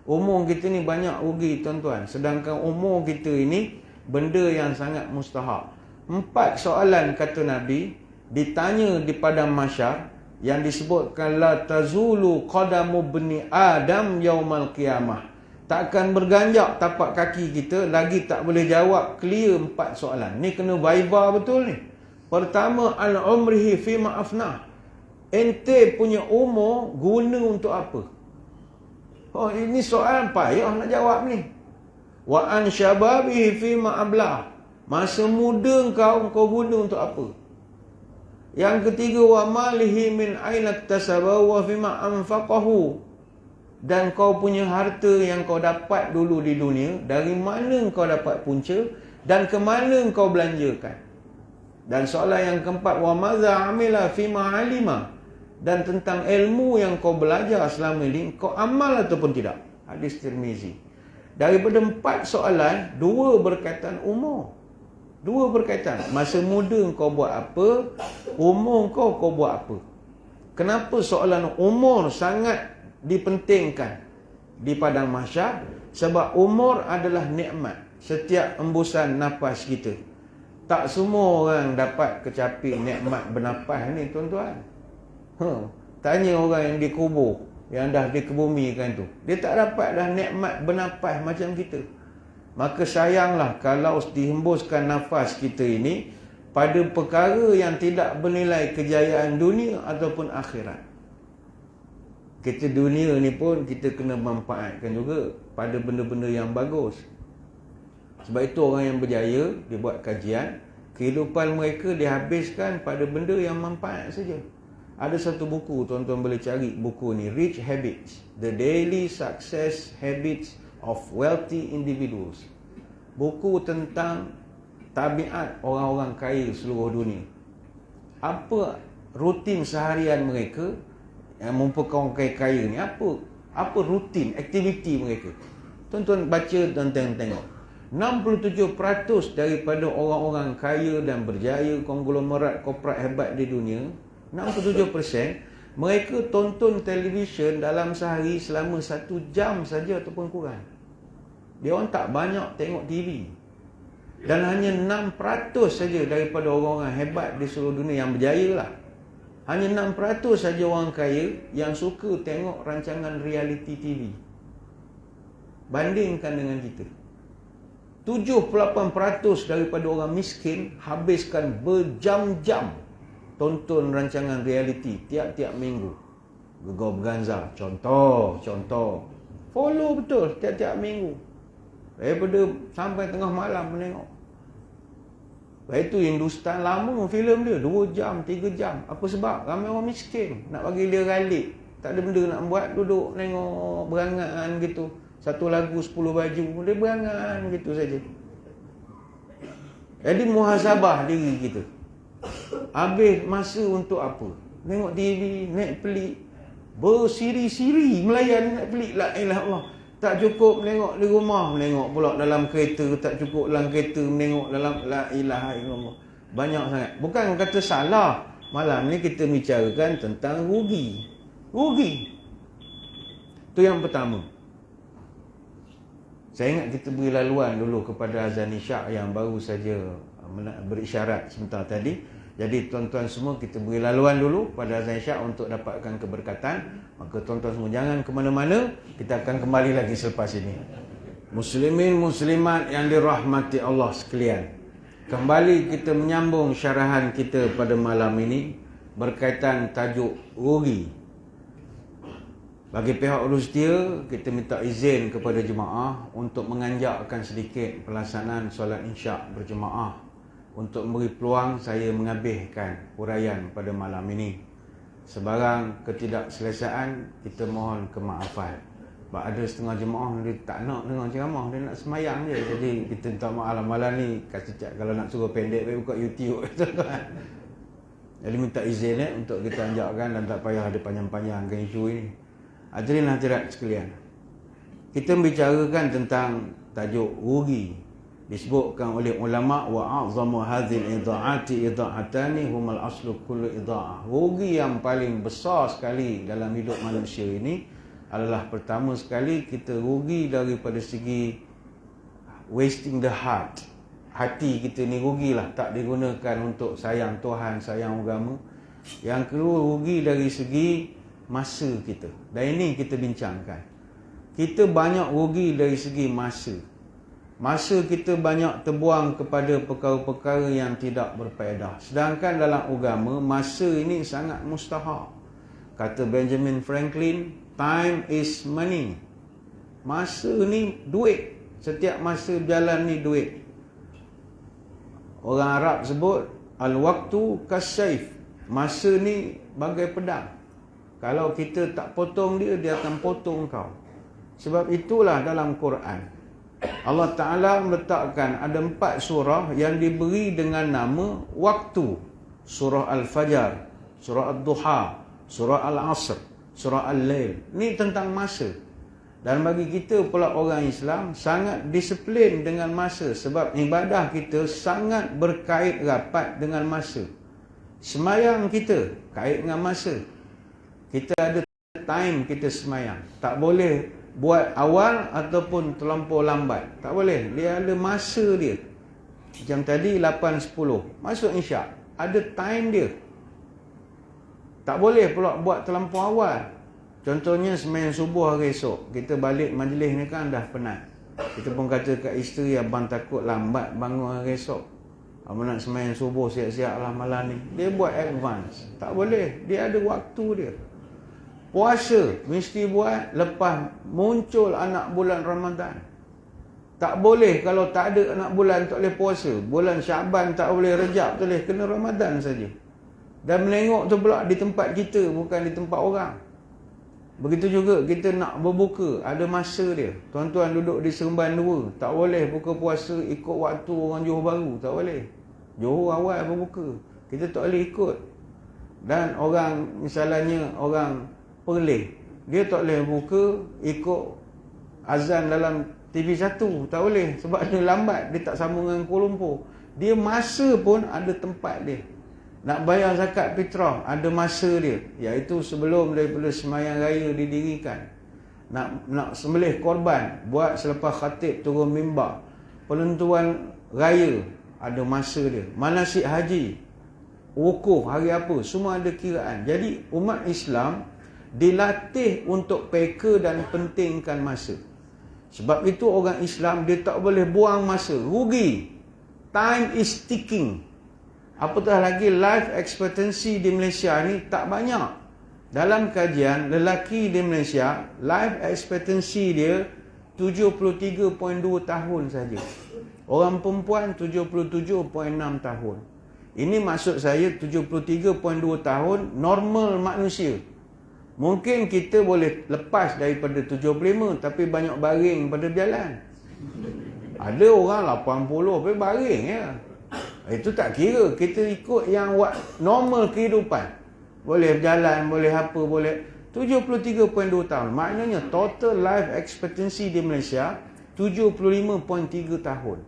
Umur kita ni banyak rugi tuan-tuan. Sedangkan umur kita ini benda yang sangat mustahak. 4 soalan kata Nabi ditanya di padang mahsyar yang disebutkan la tazulu qadamu bni Adam yaumal qiyamah. Takkan berganjak tapak kaki kita lagi tak boleh jawab clear 4 soalan. Ni kena viva betul ni. Pertama, al-umrihi fima afnah. Ente punya umur guna untuk apa? Oh, ini soalan payah nak jawab ni. Wa an syababihi fima ablah. Masa muda kau guna untuk apa? Yang ketiga, wa malihi min aina iktasabahu wa fima anfaqahu. Dan kau punya harta yang kau dapat dulu di dunia, dari mana kau dapat punca dan ke mana kau belanjakan? Dan soalan yang keempat, wa madza amila fima alima. Dan tentang ilmu yang kau belajar selama ini, kau amal ataupun tidak? Hadis Tirmizi. Daripada 4 soalan, 2 berkaitan umur. 2 berkaitan. Masa muda kau buat apa? Umur kau buat apa? Kenapa soalan umur sangat dipentingkan di padang mahsyar? Sebab umur adalah nikmat. Setiap embusan nafas kita. Tak semua orang dapat kecapi nikmat bernafas ni tuan-tuan. Tanya orang yang dikubur, yang dah dikebumikan tu, dia tak dapat dah nikmat bernafas macam kita. Maka sayanglah kalau dihembuskan nafas kita ini pada perkara yang tidak bernilai kejayaan dunia ataupun akhirat. Kita dunia ni pun kita kena manfaatkan juga pada benda-benda yang bagus. Sebab itu orang yang berjaya, dia buat kajian, kehidupan mereka dihabiskan pada benda yang manfaat saja. Ada satu buku, tuan-tuan boleh cari buku ni, Rich Habits, The Daily Success Habits of Wealthy Individuals. Buku tentang tabiat orang-orang kaya seluruh dunia. Apa rutin seharian mereka yang merupakan orang kaya ni, apa rutin aktiviti mereka. Tuan-tuan baca dan tengok. 67% daripada orang-orang kaya dan berjaya, konglomerat korporat hebat di dunia, 67% mereka tonton televisyen dalam sehari selama 1 jam saja ataupun kurang. Dia orang tak banyak tengok TV. Dan hanya 6% saja daripada orang-orang hebat di seluruh dunia yang berjaya lah. Hanya 6% saja orang kaya yang suka tengok rancangan reality TV. Bandingkan dengan kita. 78% daripada orang miskin habiskan berjam-jam tonton rancangan reality tiap-tiap minggu. Gegar Berganza, contoh. Follow betul tiap-tiap minggu. Daripada sampai tengah malam menengok. Lepas itu Hindustan lama filem dia 2 jam, 3 jam. Apa sebab? Ramai orang miskin. Nak bagi dia ralik. Tak ada benda nak buat, duduk tengok berangan gitu. Satu lagu 10 baju, dia berangan gitu saja. Jadi muhasabah diri kita. Habis masa untuk apa? Tengok TV, Netflix, bersiri-siri melayan Netflix. La ilaha illallah. Tak cukup menengok di rumah, menengok pula dalam kereta. Tak cukup dalam kereta, menengok dalam la ilaha illallah. Banyak sangat. Bukan kata salah. Malam ni kita bicarakan tentang rugi. Itu yang pertama. Saya ingat kita beri laluan dulu kepada azan isyak yang baru saja berisyarat sebentar tadi. Jadi tuan-tuan semua kita beri laluan dulu pada azan isyak untuk dapatkan keberkatan. Maka tuan-tuan semua jangan ke mana-mana. Kita akan kembali lagi selepas ini. Muslimin muslimat yang dirahmati Allah sekalian. Kembali kita menyambung syarahan kita pada malam ini berkaitan tajuk rugi. Bagi pihak Rustia, kita minta izin kepada jemaah untuk menganjakkan sedikit pelaksanaan solat insya' berjemaah untuk memberi peluang saya menghabiskan huraian pada malam ini. Sebarang ketidakselesaan, kita mohon kemaafan. Sebab ada setengah jemaah dia tak nak dengar ceramah, dia nak semayang je. Jadi kita minta maaf malam ni, kalau nak suruh pendek, buka YouTube. Jadi minta izin untuk kita anjakkan dan tak payah ada panjang-panjangkan isu ini. Hadirin hadirat sekalian, Kita membicarakan tentang tajuk rugi. Disebutkan oleh ulama wa a'zamu hadhil idha'ati idha'atani humal aslu kullu idha'ah. Rugi yang paling besar sekali dalam hidup manusia ini adalah pertama sekali kita rugi daripada segi wasting the heart. Hati kita ni rugilah, tak digunakan untuk sayang Tuhan, sayang agama. Yang kedua, rugi dari segi masa kita. Dan ini kita bincangkan. Kita banyak rugi dari segi masa. Masa kita banyak terbuang kepada perkara-perkara yang tidak berfaedah. Sedangkan dalam agama, masa ini sangat mustahak. Kata Benjamin Franklin, time is money. Masa ni duit. Setiap masa berjalan ni duit. Orang Arab sebut, al-waktu kasyaif. Masa ni bagai pedang. Kalau kita tak potong dia, dia akan potong kau. Sebab itulah dalam Quran Allah Ta'ala meletakkan ada 4 surah yang diberi dengan nama waktu. Surah Al-Fajr, Surah Ad-Duha, Surah Al-Asr, Surah Al-Lail. Ini tentang masa. Dan bagi kita pula orang Islam sangat disiplin dengan masa. Sebab ibadah kita sangat berkait rapat dengan masa. Semayang kita kait dengan masa. Kita ada time kita semayang. Tak boleh buat awal ataupun terlampau lambat. Tak boleh. Dia ada masa dia. Macam tadi 8.10. Masuk isyak. Ada time dia. Tak boleh pula buat terlampau awal. Contohnya semayang subuh hari esok. Kita balik majlis ni kan dah penat. Kita pun kata kat isteri, abang takut lambat bangun hari esok. Abang nak semayang subuh siap-siap lah malam ni. Dia buat advance. Tak boleh. Dia ada waktu dia. Puasa mesti buat lepas muncul anak bulan Ramadan. Tak boleh kalau tak ada anak bulan tak boleh puasa. Bulan Syaban tak boleh, Rejab tak boleh, kena Ramadan saja. Dan melengok tu pula di tempat kita, bukan di tempat orang. Begitu juga kita nak berbuka, ada masa dia. Tuan-tuan duduk di Seremban 2, tak boleh buka puasa ikut waktu orang Johor Bahru, tak boleh. Johor awal berbuka, kita tak boleh ikut. Dan orang, misalnya orang Perlis, dia tak boleh buka ikut azan dalam TV1, tak boleh. Sebab dia lambat, dia tak sambung dengan Kuala Lumpur. Dia masa pun ada tempat dia. Nak bayar zakat fitrah, ada masa dia. Iaitu sebelum daripada semayang raya didirikan. Nak sembelih korban, buat selepas khatib turun mimbar. Penentuan raya, ada masa dia. Manasik haji, wukuf, hari apa, semua ada kiraan. Jadi umat Islam dilatih untuk peka dan pentingkan masa. Sebab itu orang Islam dia tak boleh buang masa, rugi. Time is ticking. Apatah lagi life expectancy di Malaysia ni tak banyak. Dalam kajian, lelaki di Malaysia life expectancy dia 73.2 tahun saja. Orang perempuan 77.6 tahun. Ini maksud saya 73.2 tahun normal manusia. Mungkin kita boleh lepas daripada 75, tapi banyak baring pada berjalan. Ada orang 80 tapi baring ya. Itu tak kira. Kita ikut yang normal kehidupan. Boleh berjalan, boleh apa, boleh. 73.2 tahun. Maknanya total life expectancy di Malaysia 75.3 tahun.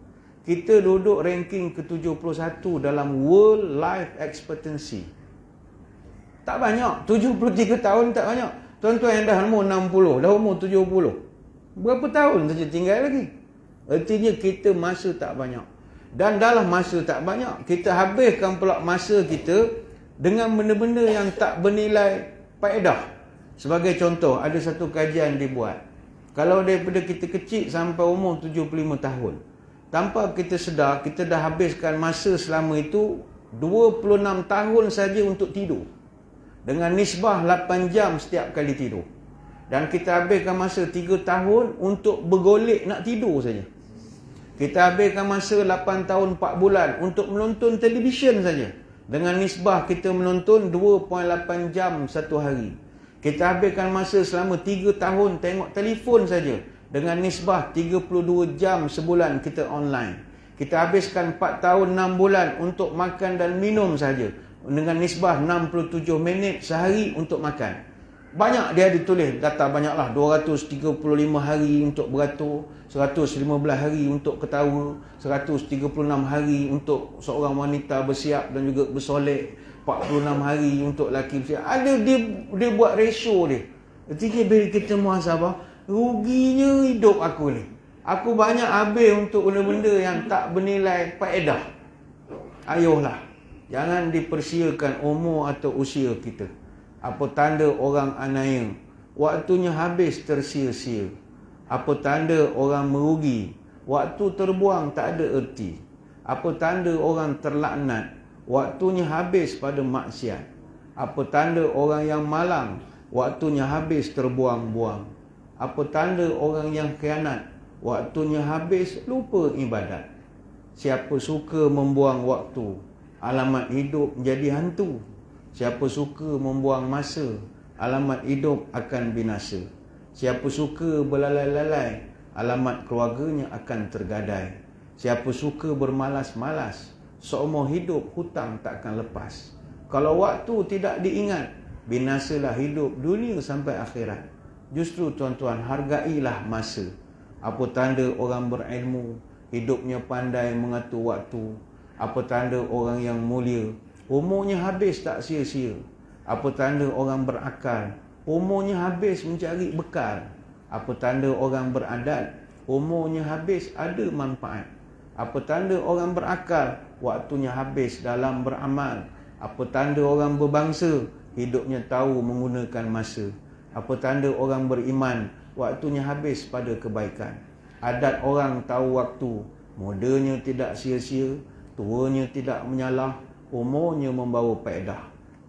Kita duduk ranking ke-71 dalam world life expectancy. Tak banyak. 73 tahun tak banyak. Tuan-tuan yang dah umur 60, dah umur 70. Berapa tahun saja tinggal lagi? Artinya kita masa tak banyak. Dan dalam masa tak banyak, kita habiskan pula masa kita dengan benda-benda yang tak bernilai faedah. Sebagai contoh, ada satu kajian dibuat. Kalau daripada kita kecil sampai umur 75 tahun, tanpa kita sedar, kita dah habiskan masa selama itu 26 tahun saja untuk tidur. Dengan nisbah 8 jam setiap kali tidur. Dan kita habiskan masa 3 tahun untuk bergolek nak tidur saja. Kita habiskan masa 8 tahun 4 bulan untuk menonton televisyen saja. Dengan nisbah kita menonton 2.8 jam satu hari. Kita habiskan masa selama 3 tahun tengok telefon saja. Dengan nisbah 32 jam sebulan kita online. Kita habiskan 4 tahun 6 bulan untuk makan dan minum saja. Dengan nisbah 67 minit sehari untuk makan. Banyak dia ditulis data banyaklah, 235 hari untuk beratur, 115 hari untuk ketawa, 136 hari untuk seorang wanita bersiap dan juga bersolek, 46 hari untuk lelaki bersiap. Ada dia buat ratio dia. Ketika bila kita muhasabah, ruginya hidup aku ni. Aku banyak habis untuk benda-benda yang tak bernilai faedah. Ayuhlah, jangan dipersiakan umur atau usia kita. Apa tanda orang anaya? Waktunya habis tersia-sia. Apa tanda orang merugi? Waktu terbuang tak ada erti. Apa tanda orang terlaknat? Waktunya habis pada maksiat. Apa tanda orang yang malang? Waktunya habis terbuang-buang. Apa tanda orang yang khianat? Waktunya habis lupa ibadat. Siapa suka membuang waktu, alamat hidup menjadi hantu. Siapa suka membuang masa, alamat hidup akan binasa. Siapa suka berlalai-lalai, alamat keluarganya akan tergadai. Siapa suka bermalas-malas, seumur hidup hutang takkan lepas. Kalau waktu tidak diingat, binasalah hidup dunia sampai akhirat. Justru tuan-tuan, hargailah masa. Apa tanda orang berilmu, hidupnya pandai mengatur waktu. Apa tanda orang yang mulia, umurnya habis tak sia-sia. Apa tanda orang berakal, umurnya habis mencari bekal. Apa tanda orang beradat, umurnya habis ada manfaat. Apa tanda orang berakal, waktunya habis dalam beramal. Apa tanda orang berbangsa, hidupnya tahu menggunakan masa. Apa tanda orang beriman, waktunya habis pada kebaikan. Adat orang tahu waktu, mudanya tidak sia-sia, tuanya tidak menyalah, umurnya membawa faedah.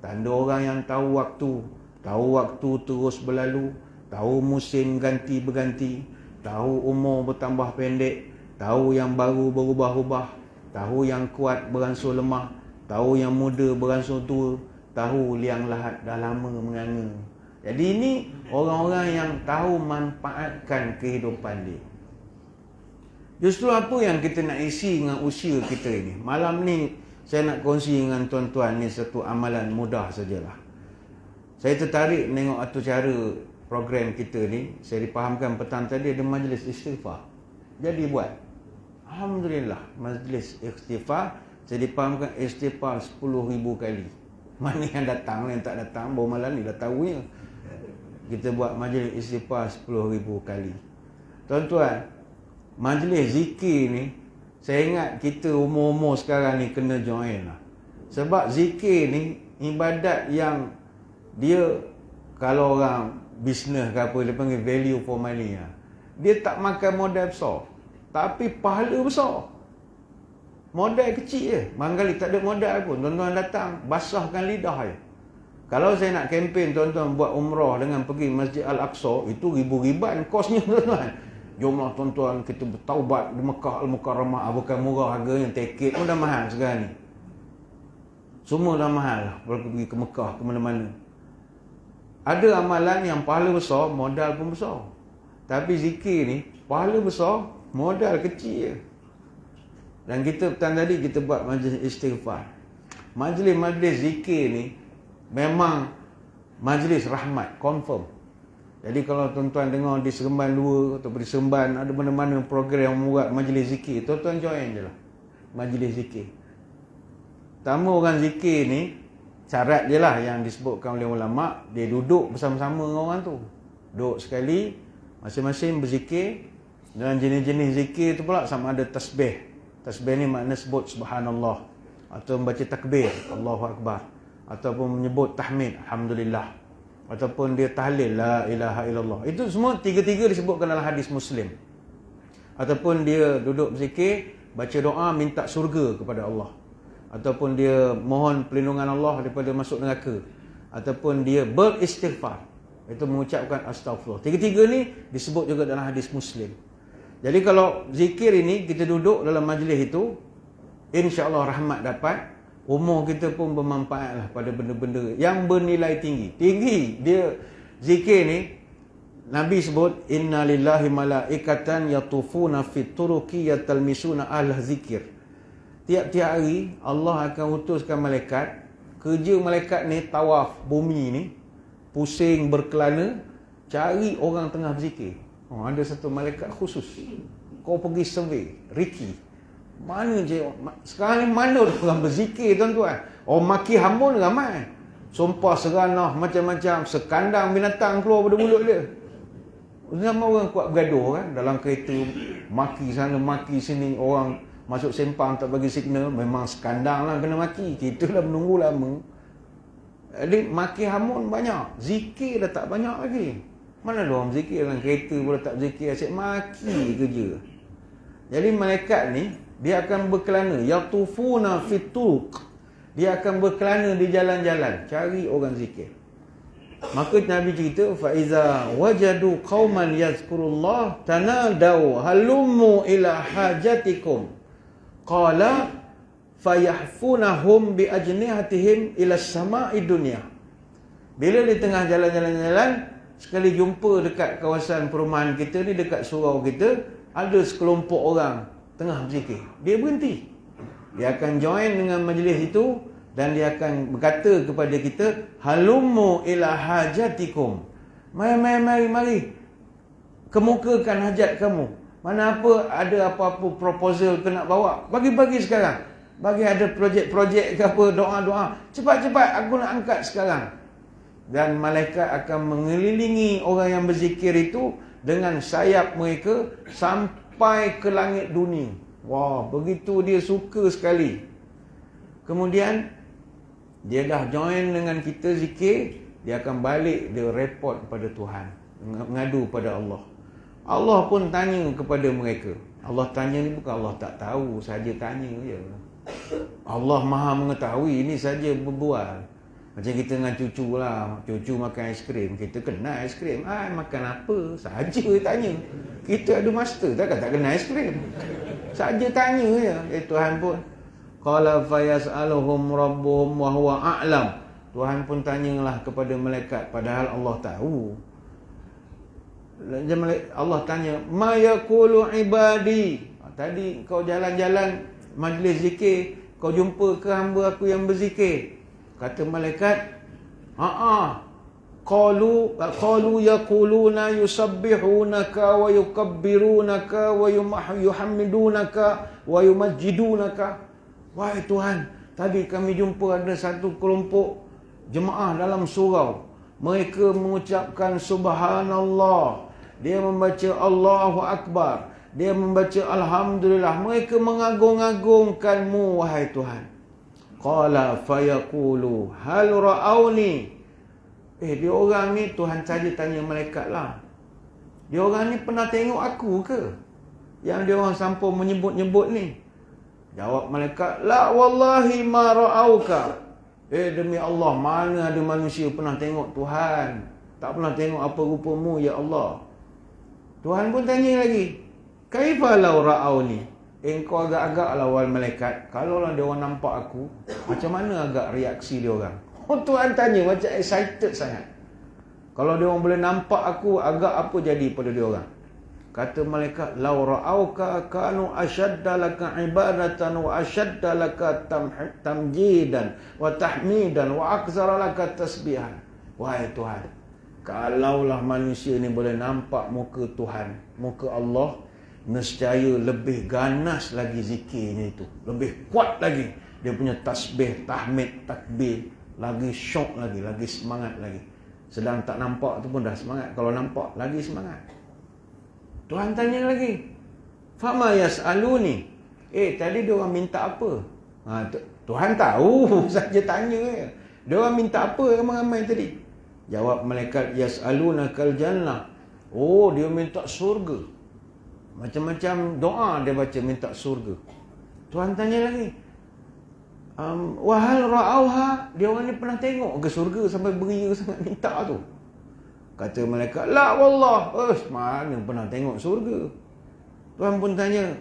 Tanda orang yang tahu waktu terus berlalu, tahu musim ganti berganti, tahu umur bertambah pendek, tahu yang baru berubah-ubah, tahu yang kuat beransur lemah, tahu yang muda beransur tua, tahu liang lahat dah lama menganga. Jadi ini orang-orang yang tahu manfaatkan kehidupan dia. Justru apa yang kita nak isi dengan usia kita ini? Malam ni saya nak kongsi dengan tuan-tuan ni satu amalan mudah sajalah. Saya tertarik menengok atur cara program kita ni. Saya dipahamkan petang tadi ada majlis istighfar. Jadi buat. Alhamdulillah, majlis istighfar. Saya dipahamkan istighfar 10,000 kali. Mana yang datang, yang tak datang, baru malam ni dah tahunya. Kita buat majlis istighfar 10,000 kali. Tuan-tuan, majlis zikir ni, saya ingat kita umur-umur sekarang ni kena join lah. Sebab zikir ni ibadat yang dia, kalau orang bisnes ke apa, dia panggil value for money lah. Dia tak makan modal besar, tapi pahala besar. Modal kecil je. Barangkali tak ada modal pun, tuan-tuan datang, basahkan lidah je. Kalau saya nak kempen tuan-tuan buat umrah dengan pergi Masjid Al-Aqsa, itu ribu-riban kosnya tuan-tuan. Jomlah tuan-tuan, kita bertaubat di Mekah Al-Mukarramah. Bukan murah harganya, tiket pun dah mahal sekarang ni. Semua dah mahal lah, kalau pergi ke Mekah, ke mana-mana. Ada amalan yang pahala besar, modal pun besar. Tapi zikir ni, pahala besar, modal kecil je. Dan kita petang tadi kita buat majlis istighfar. Majlis-majlis zikir ni memang majlis rahmat, confirm. Jadi kalau tuan-tuan dengar di Seremban 2 atau di Seremban ada mana-mana program yang membuat majlis zikir, tuan-tuan join je lah majlis zikir. Pertama, orang zikir ni syarat dia lah yang disebutkan oleh ulama', dia duduk bersama-sama dengan orang tu. Duduk sekali, masing-masing berzikir. Dan jenis-jenis zikir tu pula sama ada tasbih. Tasbih ni makna sebut subhanallah, atau membaca takbir, Allahu Akbar, ataupun menyebut tahmid, alhamdulillah, ataupun dia tahlil, la ilaha illallah. Itu semua tiga-tiga disebutkan dalam hadis Muslim. Ataupun dia duduk berzikir, baca doa minta syurga kepada Allah, ataupun dia mohon perlindungan Allah daripada masuk neraka, ataupun dia beristighfar, itu mengucapkan astagfirullah. Tiga-tiga ni disebut juga dalam hadis Muslim. Jadi kalau zikir ini kita duduk dalam majlis itu, insya-Allah rahmat dapat. Umur kita pun bermanfaat lah pada benda-benda yang bernilai tinggi. Tinggi dia zikir ni, Nabi sebut inna lillahi malaikatan yatufuna fit turuqi yatalmisuna ahla zikir. Tiap-tiap hari Allah akan utuskan malaikat. Kerja malaikat ni tawaf bumi ni, pusing berkelana cari orang tengah berzikir. Ada satu malaikat khusus. Kau pergi survey, Ricky. Mana je sekarang ni mana orang berzikir tuan-tuan? Maki hamun ramai. Sumpah seranah macam-macam, sekandang binatang keluar pada mulut dia. Zaman orang kuat bergaduh kan, dalam kereta maki sana maki sini, orang masuk sempang tak bagi signal, memang sekandang lah kena maki. Kita dah menunggu lama. Jadi maki hamun banyak, zikir dah tak banyak lagi. Mana ada orang zikir dalam kereta pun tak zikir, asyik maki kerja. Jadi malaikat ni dia akan berkelana, yatufuna fituq. Dia akan berkelana di jalan-jalan cari orang zikir. Maka Nabi cerita, fa iza wajadu qauman yazkurullah tanadau halummu ila hajatikum. Qala fayahfunahum bi ajnihatihim ila sama'i dunya. Bila di tengah jalan-jalan, sekali jumpa dekat kawasan perumahan kita ni, dekat surau kita, ada sekelompok orang tengah berzikir. Dia berhenti. Dia akan join dengan majlis itu dan dia akan berkata kepada kita, halummu ila hajatikum. Mari kemukakan hajat kamu. Mana apa, ada apa-apa proposal kau nak bawa, bagi sekarang. Bagi ada projek-projek ke apa, doa-doa, cepat-cepat aku nak angkat sekarang. Dan malaikat akan mengelilingi orang yang berzikir itu dengan sayap mereka sampai ke langit dunia. Wah, begitu dia suka sekali. Kemudian dia dah join dengan kita zikir, dia akan balik, dia report pada Tuhan, mengadu pada Allah. Allah pun tanya kepada mereka. Allah tanya ni bukan Allah tak tahu saja tanya je. Allah Maha mengetahui, ini saja berbual. Macam kita dengan cucu lah, cucu makan aiskrim, kita kena aiskrim. Makan apa? Saja tanya. Kita ada master, takkan tak kena aiskrim. Saja tanya je. Tuhan pun qala fayas'aluhum rabbuhum wa huwa a'lam. Tuhan pun tanyalah kepada malaikat, padahal Allah tahu. Allah tanya, ma yaqulu ibadi. Tadi kau jalan-jalan majlis zikir, kau jumpa ke hamba aku yang berzikir? Kata malaikat, qalu yaquluna yusabbihunaka wa yukabbirunaka wa yuhammidunaka wa yumajjidunaka. Wahai Tuhan, tadi kami jumpa ada satu kelompok jemaah dalam surau. Mereka mengucapkan subhanallah, dia membaca Allahu Akbar, dia membaca Alhamdulillah. Mereka mengagung-agungkanmu, wahai Tuhan. Qala fayaqulu hal ra'auni. Dia orang ni, Tuhan saja tanya malaikat lah, dia orang ni pernah tengok aku ke? Yang dia orang sampai menyebut-nyebut ni. Jawab malaikat, la wallahi ma ra'auka. Demi Allah, mana ada manusia pernah tengok Tuhan. Tak pernah tengok apa rupamu, ya Allah. Tuhan pun tanya lagi, kaifa law ra'auni. Engkau agak-agak lawan malaikat, kalau lah dia orang nampak aku, macam mana agak reaksi dia orang? Tuhan tanya macam excited sangat. Kalau dia orang boleh nampak aku, agak apa jadi pada dia orang? Kata malaikat, law ra'auka kanu ashadda laka ibadatan wa ashadda laka tamjidan wa tahmidan wa aktsara laka tasbihan. Wahai Tuhan, kalaulah manusia ni boleh nampak muka Tuhan, muka Allah, nescaya lebih ganas lagi zikirnya itu, lebih kuat lagi dia punya tasbih, tahmid, takbir, lagi syok lagi semangat lagi. Sedang tak nampak tu pun dah semangat, kalau nampak lagi semangat. Tuhan tanya lagi, fama yas'aluni. Tadi dia orang minta apa? Tuhan tahu, saja tanya je. Dia orang minta apa ramai-ramai tadi? Jawab malaikat, yas'alunakal jannah. Dia minta surga. Macam-macam doa dia baca minta surga. Tuhan tanya lagi, wahal ra'auha. Dia orang ni pernah tengok ke surga sampai beria sangat minta tu? Kata malaikat, la wallah. Mana pernah tengok surga? Tuhan pun tanya,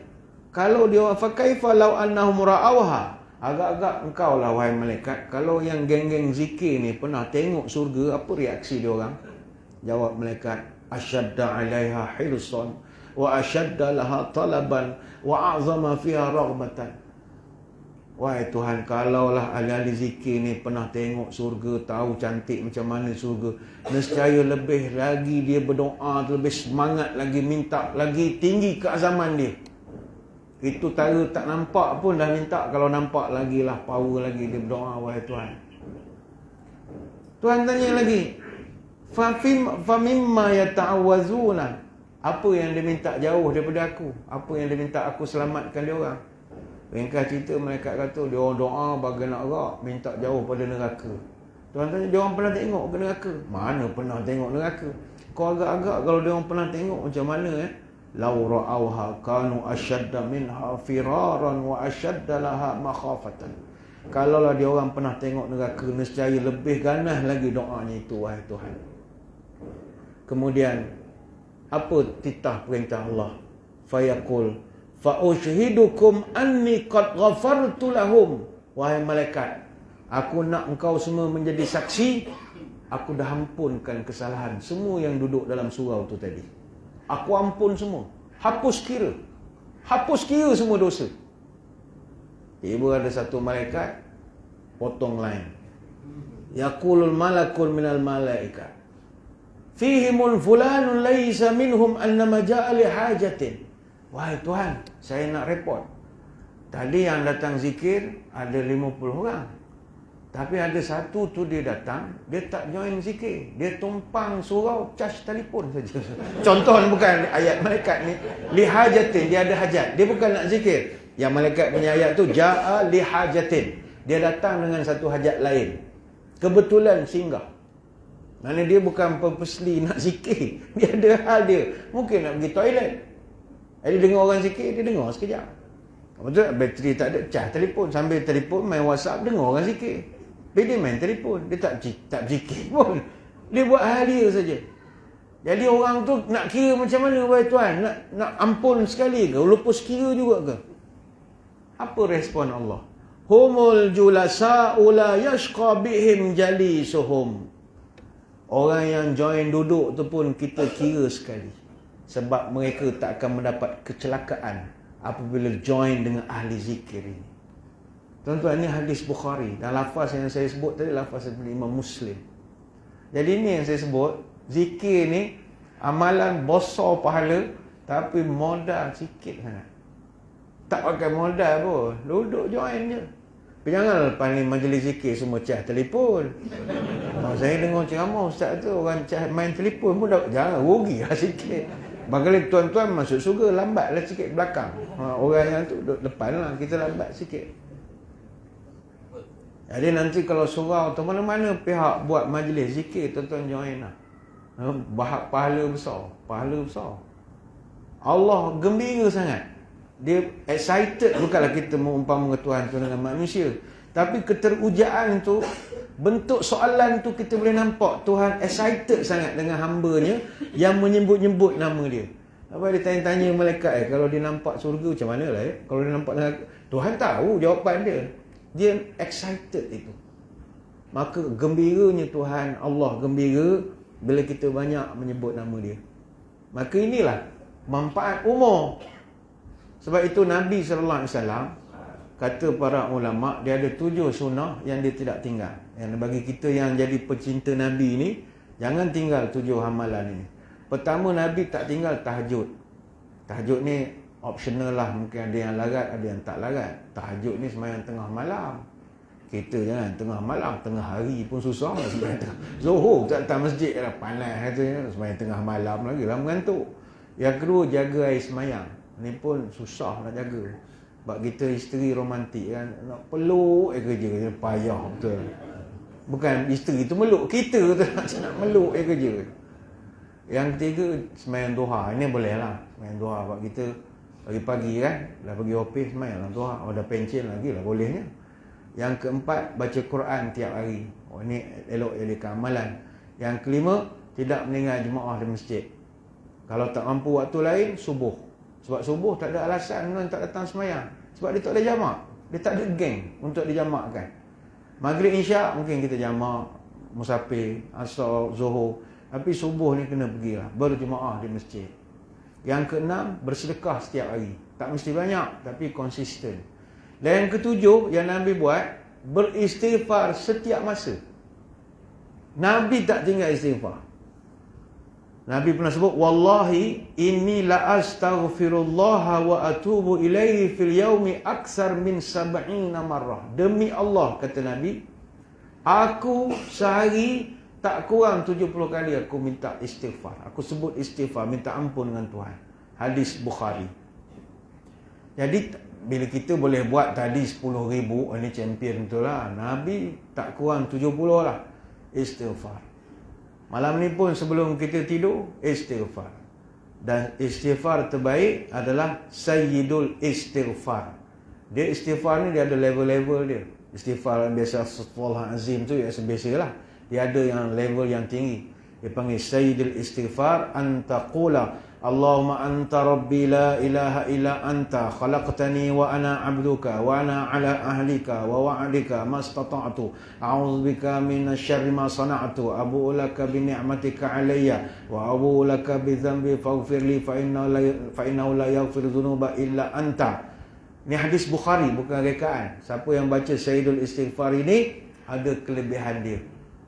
kalau dia orang fakaifa law annahum ra'auha. Agak-agak engkau lah wahai malaikat, kalau yang geng-geng zikir ni pernah tengok surga, apa reaksi dia orang? Jawab malaikat, asyadda 'alaiha hirsan wa asyadda laha talaban wa a'zama fiha raghbatan. Wahai Tuhan, kalaulah ahli-ahli zikir ni pernah tengok surga, tahu cantik macam mana surga, nescaya lebih lagi dia berdoa, lebih semangat lagi, minta lagi tinggi keazaman dia. Itu tara tak nampak pun dah minta, kalau nampak lagi lah, power lagi dia berdoa, wahai Tuhan. Tuhan tanya lagi, famimma yata'awwazuna, apa yang dia minta jauh daripada aku, apa yang dia minta aku selamatkan dia orang. Ringkas cerita, malaikat kata dia orang doa bagi nak gerak, minta jauh pada neraka. Tuhan tanya, dia orang pernah tengok ke neraka? Mana pernah tengok neraka? Kau agak-agak kalau dia orang pernah tengok macam mana law ra'awha kanu ashadda minha firaran wa ashadda laha makhafatan. Kalaulah dia orang pernah tengok neraka, nescaya lebih ganas lagi doanya itu, wahai Tuhan. Kemudian apa titah perintah Allah? Fayaqul fa ushhidukum anni qad ghafartu lahum. Wahai malaikat, aku nak engkau semua menjadi saksi, aku dah ampunkan kesalahan semua yang duduk dalam surau tu tadi. Aku ampun semua, hapus kira semua dosa. Tiba ada satu malaikat potong lain. Yaqulul malakul minal malaikat fihimul fulanun laysa minhum annama ja'a li hajatin. Wahai Tuhan, saya nak report. Tadi yang datang zikir ada 50 orang. Tapi ada satu tu dia datang, dia tak join zikir. Dia tumpang surau, charge telefon saja. Contoh bukan ayat malaikat ni. Li hajatin, dia ada hajat. Dia bukan nak zikir. Yang malaikat punya ayat tu ja'a li hajatin. Dia datang dengan satu hajat lain. Kebetulan singgah. Mana dia bukan purposely nak zikir. Dia ada hal dia. Mungkin nak pergi toilet. Jadi dengar orang zikir, dia dengar sekejap. Betul, bateri tak ada, charge telefon. Sambil telefon, main WhatsApp, dengar orang zikir. Tapi dia main telefon, dia tak zikir pun. Dia buat hal dia saja. Jadi orang tu nak kira macam mana, wahai Tuhan? Nak ampun sekali ke? Lupus kira juga ke? Apa respon Allah? Humul julasa'u la yashqa bihim jalisuhum. Orang yang join duduk tu pun kita kira sekali. Sebab mereka tak akan mendapat kecelakaan apabila join dengan ahli zikir ini. Tuan-tuan, ini hadis Bukhari. Dan lafaz yang saya sebut tadi lafaz dari Imam Muslim. Jadi ini yang saya sebut, zikir ni amalan besar pahala, tapi modal sikit sangat. Tak pakai modal pun, duduk join je. Tapi jangan lepas ni majlis zikir semua charge telefon. Saya dengar ceramah ustaz tu, orang charge main telefon pun jangan, rugi lah sikit. Bagaimana tuan-tuan masuk surga, lambatlah sikit belakang. Orang yang tu duduk depan lah, kita lambat sikit. Jadi nanti kalau surau atau mana-mana pihak buat majlis zikir, tuan-tuan join lah. Bahag pahala besar. Allah gembira sangat. Dia excited, bukanlah kita mengumpamakan Tuhan tu dengan manusia. Tapi keterujaan tu, bentuk soalan tu kita boleh nampak Tuhan excited sangat dengan hamba-Nya yang menyebut-nyebut nama dia. Apa dia tanya-tanya malaikat, kalau dia nampak surga macam mana lah kalau dia nampak neraka. Tuhan tahu jawapan dia. Dia excited itu. Maka gembiranya Tuhan, Allah gembira bila kita banyak menyebut nama dia. Maka inilah manfaat umur. Sebab itu Nabi SAW kata para ulama, dia ada 7 sunnah yang dia tidak tinggal. Yang bagi kita yang jadi pecinta Nabi ni, jangan tinggal 7 amalan ini. Pertama, Nabi tak tinggal tahajud. Tahajud ni optional lah. Mungkin ada yang larat, ada yang tak larat. Tahajud ni sembahyang tengah malam. Kita jangan tengah malam, tengah hari pun susah nak sembahyang tengah. Zuhur tak datang masjid lah, panas katanya, sembahyang tengah malam lagi lah mengantuk. Yang kedua, jaga air sembahyang. Ni pun susah nak jaga. Sebab kita isteri romantik kan, nak peluk kerja, payah betul. Bukan isteri tu meluk, kita tu nak meluk kerja. Yang ketiga, sembahyang duha. Ini boleh lah, sembahyang duha. Sebab kita pagi-pagi kan, dah pergi office, sembahyang duha. Oh, dah pencen lagi lah, bolehnya. Yang keempat, baca Quran tiap hari. Oh, ini elok jadi keamalan. Yang kelima, tidak meninggal jemaah di masjid. Kalau tak mampu waktu lain, subuh. Sebab subuh tak ada alasan orang tak datang sembahyang. Sebab dia tak ada jamak. Dia tak ada geng untuk dijamakkan. Maghrib Isyak mungkin kita jamak, musafir, asar, zuhur. Tapi subuh ni kena pergilah, berjemaah di masjid. Yang keenam, bersedekah setiap hari. Tak mesti banyak, tapi konsisten. Dan yang ketujuh yang Nabi buat, beristighfar setiap masa. Nabi tak tinggal istighfar. Nabi pernah sebut, wallahi inni la astaghfirullah wa atubu ilaihi fil yaumi aksar min 70 marrah. Demi Allah, kata Nabi, aku sehari tak kurang 70 kali aku minta istighfar. Aku sebut istighfar, minta ampun dengan Tuhan. Hadis Bukhari. Jadi bila kita boleh buat tadi 10,000, ini champion betul lah. Nabi tak kurang 70 lah istighfar. Malam ni pun sebelum kita tidur, istighfar. Dan istighfar terbaik adalah Sayyidul Istighfar. Dia istighfar ni dia ada level-level dia. Istighfar yang biasa Astaghfirullahalazim tu biasa lah. Dia ada yang level yang tinggi. Dia panggil Sayyidul Istighfar, antaqula Allahumma anta rabbi la ilaha illa anta khalaqtani wa ana abduka wa ana ala ahlika wa wa'dika mastata'tu a'udzubika minasy syarri ma sana'tu abu'u laka bi ni'matika alayya wa abu'u laka bi dhanbi faghfir li fa innahu la yaghfiru dzunuba illa anta. Ini hadis Bukhari, bukan rekaan. Siapa yang baca Sayyidul Istighfar ini ada kelebihan dia.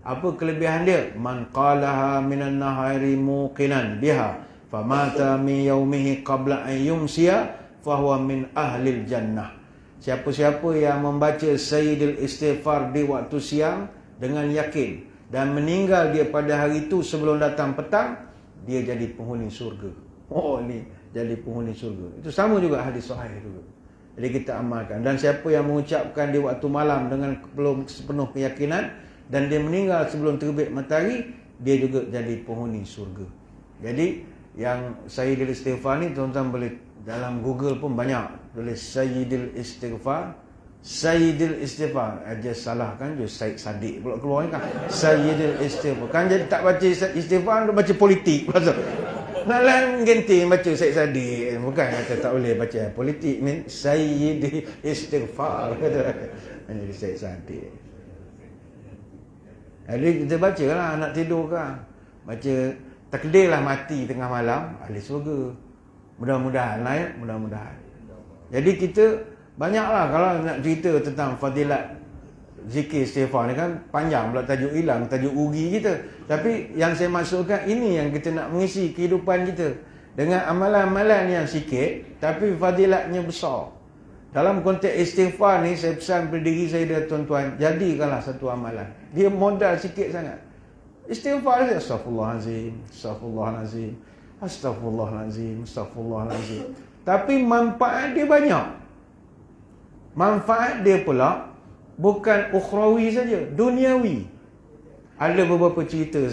Apa kelebihan dia? Man qalaha minan nahari muqinan biha famata min yaumihi qabla an yumsiya fahuwa min ahlil jannah. Siapa-siapa yang membaca Sayyidul Istighfar di waktu siang dengan yakin dan meninggal dia pada hari itu sebelum datang petang, dia jadi penghuni surga. Oh, ni jadi penghuni surga. Itu sama juga hadis sahih juga. Jadi kita amalkan. Dan siapa yang mengucapkan di waktu malam dengan belum sepenuh keyakinan dan dia meninggal sebelum terbit matahari, dia juga jadi penghuni surga. Jadi yang Sayyidul Istighfar ni tuan-tuan boleh dalam Google pun banyak tulis Sayyidul Istighfar. Sayyidul Istighfar aja salah kan, je Said Sadiq pula keluar ni kan. Sayyidul Istighfar kan, jadi tak baca istighfar, dia baca politik. Nak lain ganti baca Said Sadiq, bukan kata tak boleh baca politik ni. Sayyidul Istighfar kata jadi Said Sadiq. Jadi kita baca lah nak tidur kan, baca takdirlah mati tengah malam, ahli syurga. Mudah-mudahan lah ya, mudah-mudahan. Jadi kita banyaklah kalau nak cerita tentang fadilat zikir istighfar ni kan panjang pula, tajuk hilang, tajuk ugi kita. Tapi yang saya maksudkan ini yang kita nak mengisi kehidupan kita dengan amalan-amalan yang sikit tapi fadilatnya besar. Dalam konteks istighfar ni saya pesan pada diri saya dan tuan-tuan, jadikanlah satu amalan. Dia modal sikit sangat. Istighfar dia, astaghfirullahalazim, astaghfirullahalazim, astaghfirullahalazim, astaghfirullahalazim. Tapi manfaat dia banyak. Manfaat dia pula bukan ukhrawi saja, duniawi. Ada beberapa cerita,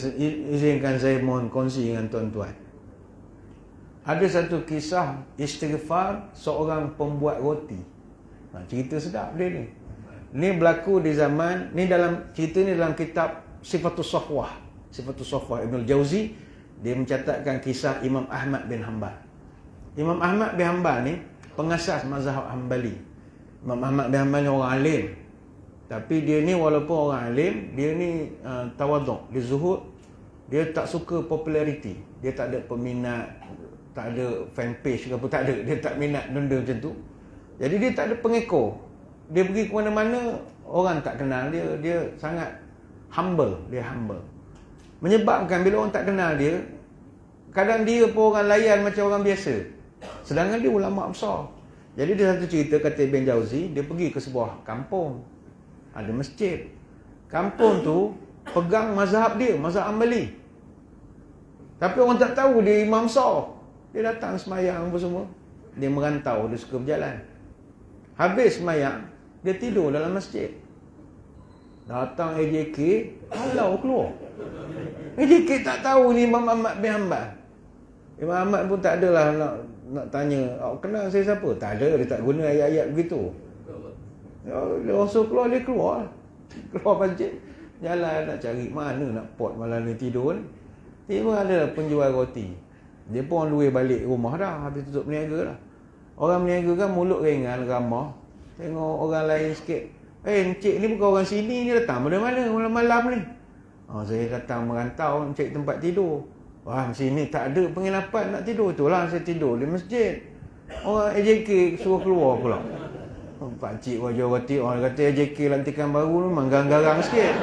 izinkan saya mohon kongsi dengan tuan-tuan. Ada satu kisah istighfar seorang pembuat roti. Cerita sedap dia ni. Ni berlaku di zaman, ni dalam cerita ni dalam kitab Sifatus Safwah. Sifatus Safwah Ibn Jauzi, dia mencatatkan kisah Imam Ahmad bin Hanbal. Imam Ahmad bin Hanbal ni pengasas mazhab Hanbali. Imam Ahmad bin Hanbal ni orang alim. Tapi dia ni walaupun orang alim, dia ni tawaduk, dia zuhud, dia tak suka populariti. Dia tak ada peminat, tak ada fanpage ke apa, tak ada. Dia tak minat benda macam tu. Jadi dia tak ada pengekor. Dia pergi ke mana-mana, orang tak kenal dia. Dia sangat humble, dia humble. Menyebabkan bila orang tak kenal dia, kadang dia pun orang layan macam orang biasa. Sedangkan dia ulama besar. Jadi dia satu cerita, kata Ibn Jauzi, dia pergi ke sebuah kampung. Ada masjid. Kampung tu pegang mazhab dia, mazhab Hanbali. Tapi orang tak tahu dia imam besar. Dia datang semayang apa semua. Dia merantau, dia suka berjalan. Habis semayang, dia tidur dalam masjid. Datang AJK, halau keluar. AJK tak tahu ni Imam Ahmad bin Hanbal. Imam Ahmad pun tak adalah nak tanya, awak kenal saya siapa? Tak ada, dia tak guna ayat-ayat begitu. Dia suruh keluar, dia keluar. Keluar masjid, jalan nak cari mana nak pot malam ni tidur ni. Tiba ada penjual roti. Dia pun on the way balik rumah dah, habis tutup peniaga dah. Orang peniaga kan mulut ringan, ramah. Tengok orang lain sikit, encik ni bukan orang sini, ni datang dari mana malam-malam ni? Saya datang merantau nak cari tempat tidur. Wah, sini tak ada penginapan nak tidur. Itulah saya tidur di masjid. Orang AJK suruh keluar pula. Pakcik wajah roti, orang kata JK lantikan baru memang garang-garang sikit.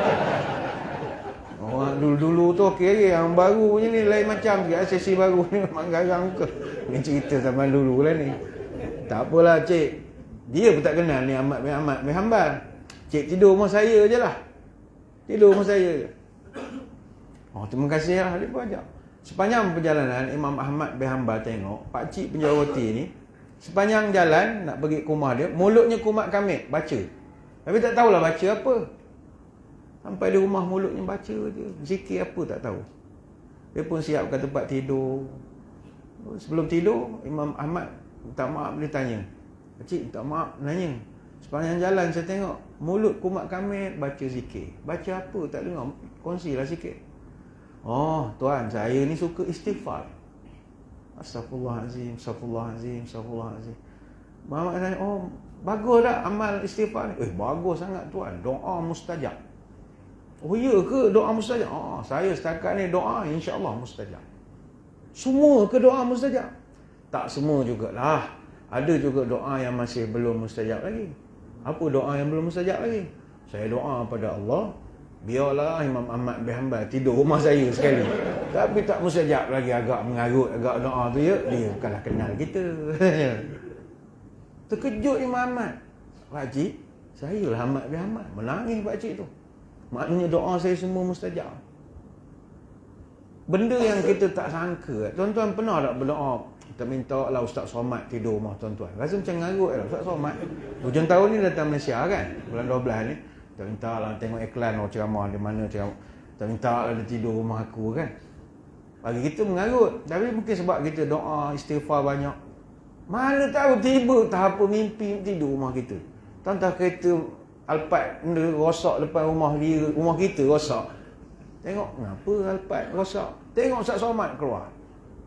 Orang dulu-dulu tu okey je, yang baru punya ni lain macam sikit. Sesi baru ni memang garang muka. Ni cerita zaman dulu lah ni. Tak apalah cik. Dia pun tak kenal ni Ahmad bin Hanbal. Cik tidur rumah saya je lah. Tidur rumah saya je. Oh, terima kasih lah dia pun ajak. Sepanjang perjalanan Imam Ahmad bin Hanbal tengok pakcik penjual roti ni sepanjang jalan nak pergi ke rumah dia, mulutnya kumat kamit baca. Tapi tak tahulah baca apa. Sampai di rumah mulutnya baca je. Zikir apa tak tahu. Dia pun siapkan tempat tidur. Sebelum tidur, Imam Ahmad minta maaf, dia tanya. Pakcik minta maaf, nanya. Sepanjang jalan saya tengok mulut kumat kamit baca zikir. Baca apa tak dengar? Kongsilah sikit. Oh, tuan, saya ni suka istighfar. Astaghfirullahalazim, astaghfirullahalazim, astaghfirullahalazim. Muhammad tanya, oh, bagus tak amal istighfar ni? Bagus sangat tuan, doa mustajab. Oh ya ke doa mustajab? Saya setakat ni doa insya-Allah mustajab. Semua ke doa mustajab? Tak semua jugalah. Ada juga doa yang masih belum mustajab lagi. Apa doa yang belum mustajab lagi? Saya doa pada Allah, biarlah Imam Ahmad bin Hanbal tidur rumah saya sekali. Tapi tak mustajab lagi, agak mengarut agak doa tu ya. Dia bukanlah kenal kita. Terkejut Imam Ahmad. Pakcik, saya lah Ahmad bin Hanbal. Menangis pakcik tu. Maknanya doa saya semua mustajab. Benda yang kita tak sangka. Tuan-tuan pernah tak berdoa, kita minta lah Ustaz Somad tidur rumah tuan-tuan. Rasa macam ngarut lah Ustaz Somad. Hujung tahun ni datang Malaysia kan, bulan 12 ni. Kita minta lah tengok iklan ceramah di mana ceramah. Kita minta lah dia tidur rumah aku kan. Bagi kita mengarut. Tapi mungkin sebab kita doa istighfar banyak. Mana tahu tiba tahap mimpi tidur rumah kita. Tuan-tuan kereta Alphard rosak depan rumah dia, rumah kita rosak. Tengok kenapa Alphard rosak. Tengok Ustaz Somad keluar.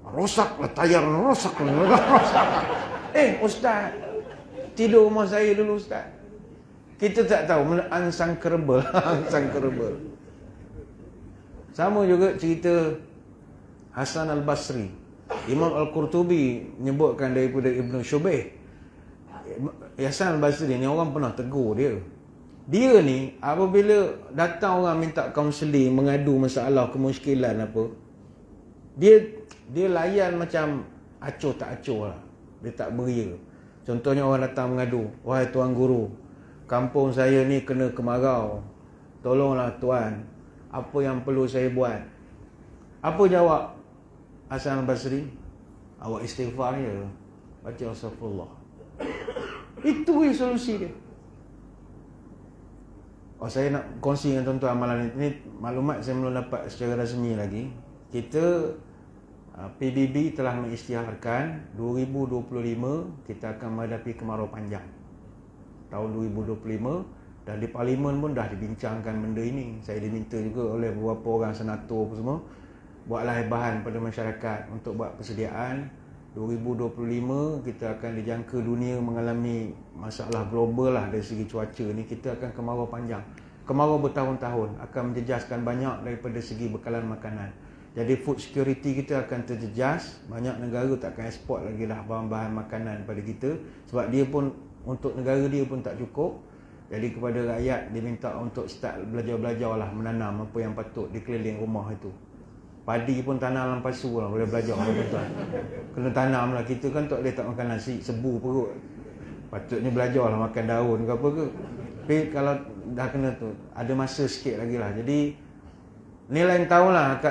Rosaklah tayar, rosaklah. Ustaz, tidur rumah saya dulu Ustaz. Kita tak tahu, unsangkerable. Unsangkerable. Sama juga cerita Hasan Al-Basri. Imam Al-Qurtubi menyebutkan daripada Ibn Syubeh. Hasan Al-Basri ni orang pernah tegur dia. Dia ni apabila datang orang minta kaunseling, mengadu masalah, kemuskilan apa, dia layan macam acuh tak acuh lah. Dia tak beria. Contohnya orang datang mengadu, wahai tuan guru, kampung saya ni kena kemarau. Tolonglah tuan, apa yang perlu saya buat? Apa jawab Hasan Al-Basri? Awak istighfar je. Baca astagfirullah. Itu je solusi dia. Saya nak kongsi dengan tuan-tuan amalan ini. Maklumat saya belum dapat secara rasmi lagi. Kita PBB telah mengisytiharkan 2025 kita akan menghadapi kemarau panjang. Tahun 2025, dan di Parlimen pun dah dibincangkan benda ini. Saya diminta juga oleh beberapa orang senator semua, buatlah bahan pada masyarakat untuk buat persediaan. 2025 kita akan dijangka dunia mengalami masalah global lah dari segi cuaca ni. Kita akan kemarau panjang, kemarau bertahun-tahun, akan menjejaskan banyak daripada segi bekalan makanan. Jadi food security kita akan terjejas. Banyak negara tak akan eksport lagi lah bahan-bahan makanan pada kita, sebab dia pun untuk negara dia pun tak cukup. Jadi kepada rakyat diminta untuk start belajar-belajar lah menanam apa yang patut di keliling rumah itu. Padi pun tanam dalam pasu lah, boleh belajar tuan-tuan. Kena tanam lah, kita kan tak boleh tak makan nasi, sebu perut. Patutnya belajar lah makan daun ke apa ke. Tapi kalau dah kena tu, ada masa sikit lagi lah. Jadi ni lain tahun lah,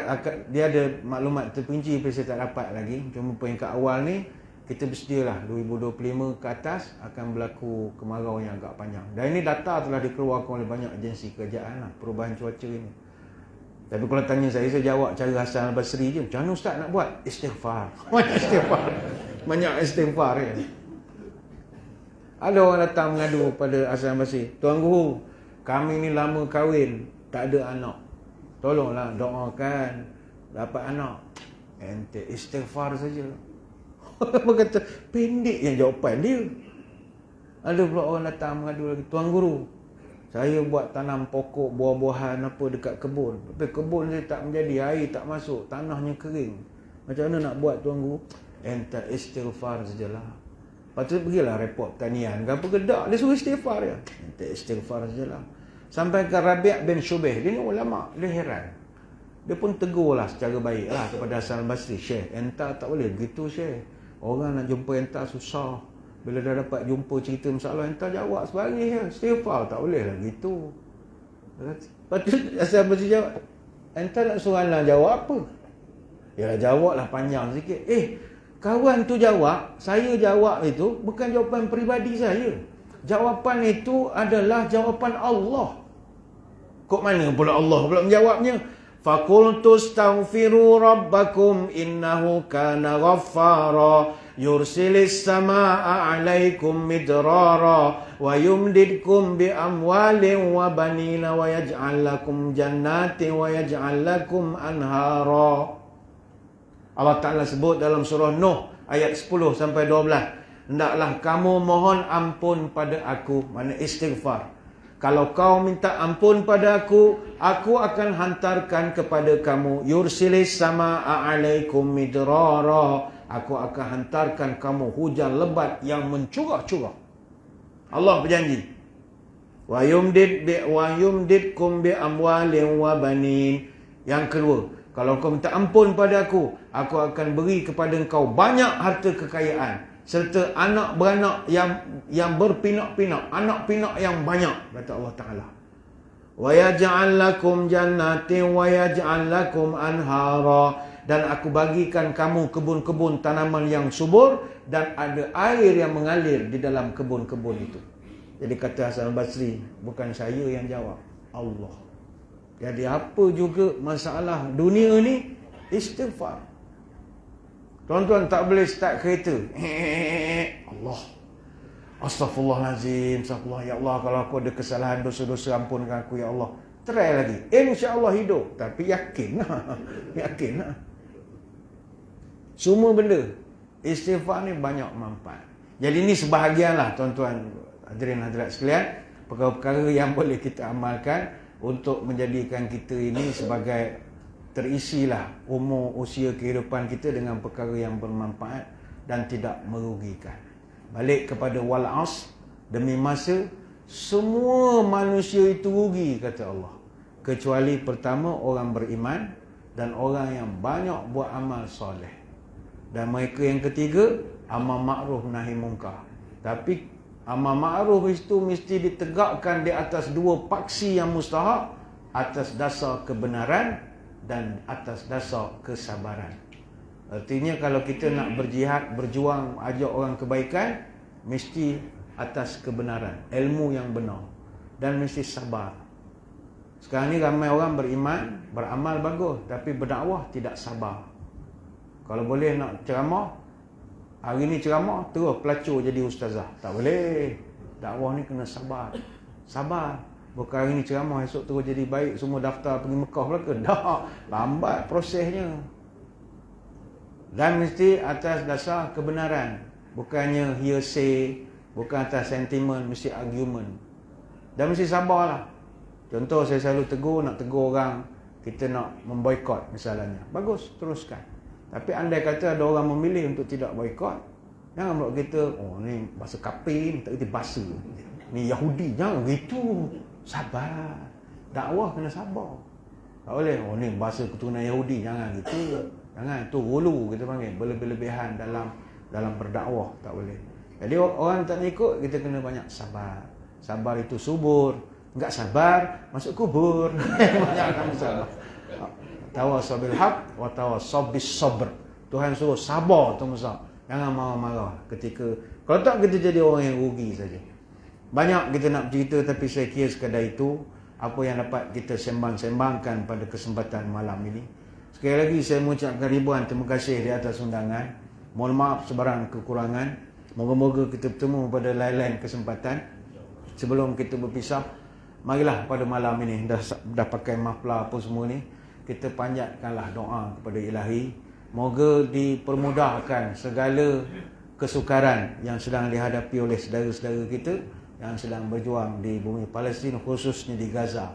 dia ada maklumat terperinci tapi saya tak dapat lagi. Cuma peringkat awal ni, kita bersedialah 2025 ke atas akan berlaku kemarau yang agak panjang. Dan ini data telah dikeluarkan oleh banyak agensi kerajaan lah, perubahan cuaca ini. Tapi kalau tanya saya jawab cara Hasan Al-Basri je. Macam mana Ustaz nak buat? Istighfar. Banyak istighfar. Banyak istighfar ya. Ada orang datang mengadu pada Hasan Al-Basri. Tuan Guru, kami ni lama kahwin, tak ada anak. Tolonglah doakan dapat anak. Ente istighfar saja. Apa kata? Pendek yang jawapan dia. Ada pula orang datang mengadu lagi. Tuan Guru, saya buat tanam pokok buah-buahan apa dekat kebun. Tapi kebun saya tak menjadi, air tak masuk, tanahnya kering. Macam mana nak buat Tuan Guru? Ente istighfar sajalah. Lepas tu pergilah report pertanian ke apa gedak, dia suruh istighfar dia. Minta istighfar sajalah. Sampai ke Rabi' bin Syubeh, dia ni ulama, dia heran. Dia pun tegurlah secara baiklah kepada Hasan al-Basri, Syekh, entah tak boleh begitu Syekh. Orang nak jumpa entah susah. Bila dah dapat jumpa cerita masalah, entah jawab sebagai ya, istighfar tak boleh lah gitu. Lepas tu Hasan al-Basri jawab, entah nak suruh anak jawab apa? Yalah jawablah panjang sikit. Kawan tu jawab, saya jawab itu bukan jawapan peribadi saya. Jawapan itu adalah jawapan Allah. Kok mana pula Allah pula menjawabnya? Faqultu astaghfiru rabbakum innahu kana ghaffara yursilis samaa'a 'alaikum midrara wa yumdidkum bi amwalin wa banina wa yaj'al lakum jannatin wa yaj'al lakum anhara. Allah Ta'ala sebut dalam surah Nuh ayat 10 sampai 12. Hendaklah kamu mohon ampun pada aku, makna istighfar. Kalau kau minta ampun pada aku akan hantarkan kepada kamu yursilis samaa'a 'alaikum midrara. Aku akan hantarkan kamu hujan lebat yang mencurah-curah. Allah berjanji. Wa yumdidkum bi amwalin wa banin. Yang kedua, kalau kau minta ampun pada aku akan beri kepada engkau banyak harta kekayaan serta anak beranak yang berpinak-pinak, anak pinak yang banyak, kata Allah Taala. Wa yaj'al lakum jannatin wa yaj'al lakum anhara, dan aku bagikan kamu kebun-kebun tanaman yang subur dan ada air yang mengalir di dalam kebun-kebun itu. Jadi kata Hasan al-Basri, bukan saya yang jawab, Allah. Jadi apa juga masalah dunia ni, istighfar. Tuan-tuan tak boleh start kereta. Allah. Astaghfirullahalazim. Astagfirullah, ya Allah, kalau aku ada kesalahan, dosa-dosa, ampunkan aku ya Allah. Try lagi. InsyaAllah hidup. Tapi yakin lah. Yakin lah. Semua benda istighfar ni banyak manfaat. Jadi ni sebahagian lah tuan-tuan hadirin hadirat sekalian, perkara-perkara yang boleh kita amalkan untuk menjadikan kita ini sebagai terisilah umur usia kehidupan kita dengan perkara yang bermanfaat dan tidak merugikan. Balik kepada wal as, demi masa semua manusia itu rugi kata Allah, kecuali pertama orang beriman dan orang yang banyak buat amal soleh, dan mereka yang ketiga amal makruf nahi mungkar. Tapi amal ma'ruf itu mesti ditegakkan di atas dua paksi yang mustahak, atas dasar kebenaran dan atas dasar kesabaran. Artinya kalau kita nak berjihad, berjuang, ajak orang kebaikan, mesti atas kebenaran, ilmu yang benar, dan mesti sabar. Sekarang ni ramai orang beriman, beramal bagus, tapi berdakwah tidak sabar. Kalau boleh nak ceramah, hari ni ceramah, terus pelacur jadi ustazah. Tak boleh. Dakwah ni kena sabar. Sabar. Bukan hari ni ceramah, esok terus jadi baik, semua daftar pergi Mekah pula ke? Tak. Lambat prosesnya. Dan mesti atas dasar kebenaran. Bukannya hearsay, bukan atas sentimen, mesti argument. Dan mesti sabarlah. Contoh saya selalu tegur, nak tegur orang, kita nak memboikot misalnya. Bagus, teruskan. Tapi andai kata ada orang memilih untuk tidak boikot, jangan pula kita, oh ni bahasa kafir ni, tak kerti bahasa. Ni Yahudi, jangan gitu. Sabar. Dakwah kena sabar. Tak boleh, oh ni bahasa keturunan Yahudi, jangan gitu. Jangan, tu hulu kita panggil, berlebih-lebihan dalam berdakwah, tak boleh. Jadi orang tak nak ikut, kita kena banyak sabar. Sabar itu subur. Enggak sabar, masuk kubur. Banyak sabar. Tawassaw bil haq wa tawassaw bis sabr. Tuhan suruh sabar tu Musa. Jangan marah-marah ketika, kalau tak kita jadi orang yang rugi saja. Banyak kita nak cerita, tapi saya kira sekadar itu apa yang dapat kita sembang-sembangkan pada kesempatan malam ini. Sekali lagi saya mengucapkan ribuan terima kasih di atas undangan. Mohon maaf sebarang kekurangan. Moga-moga kita bertemu pada lain-lain kesempatan. Sebelum kita berpisah, marilah pada malam ini, dah pakai maflar apa semua ni, kita panjatkanlah doa kepada Ilahi. Moga dipermudahkan segala kesukaran yang sedang dihadapi oleh saudara-saudara kita yang sedang berjuang di bumi Palestin, khususnya di Gaza.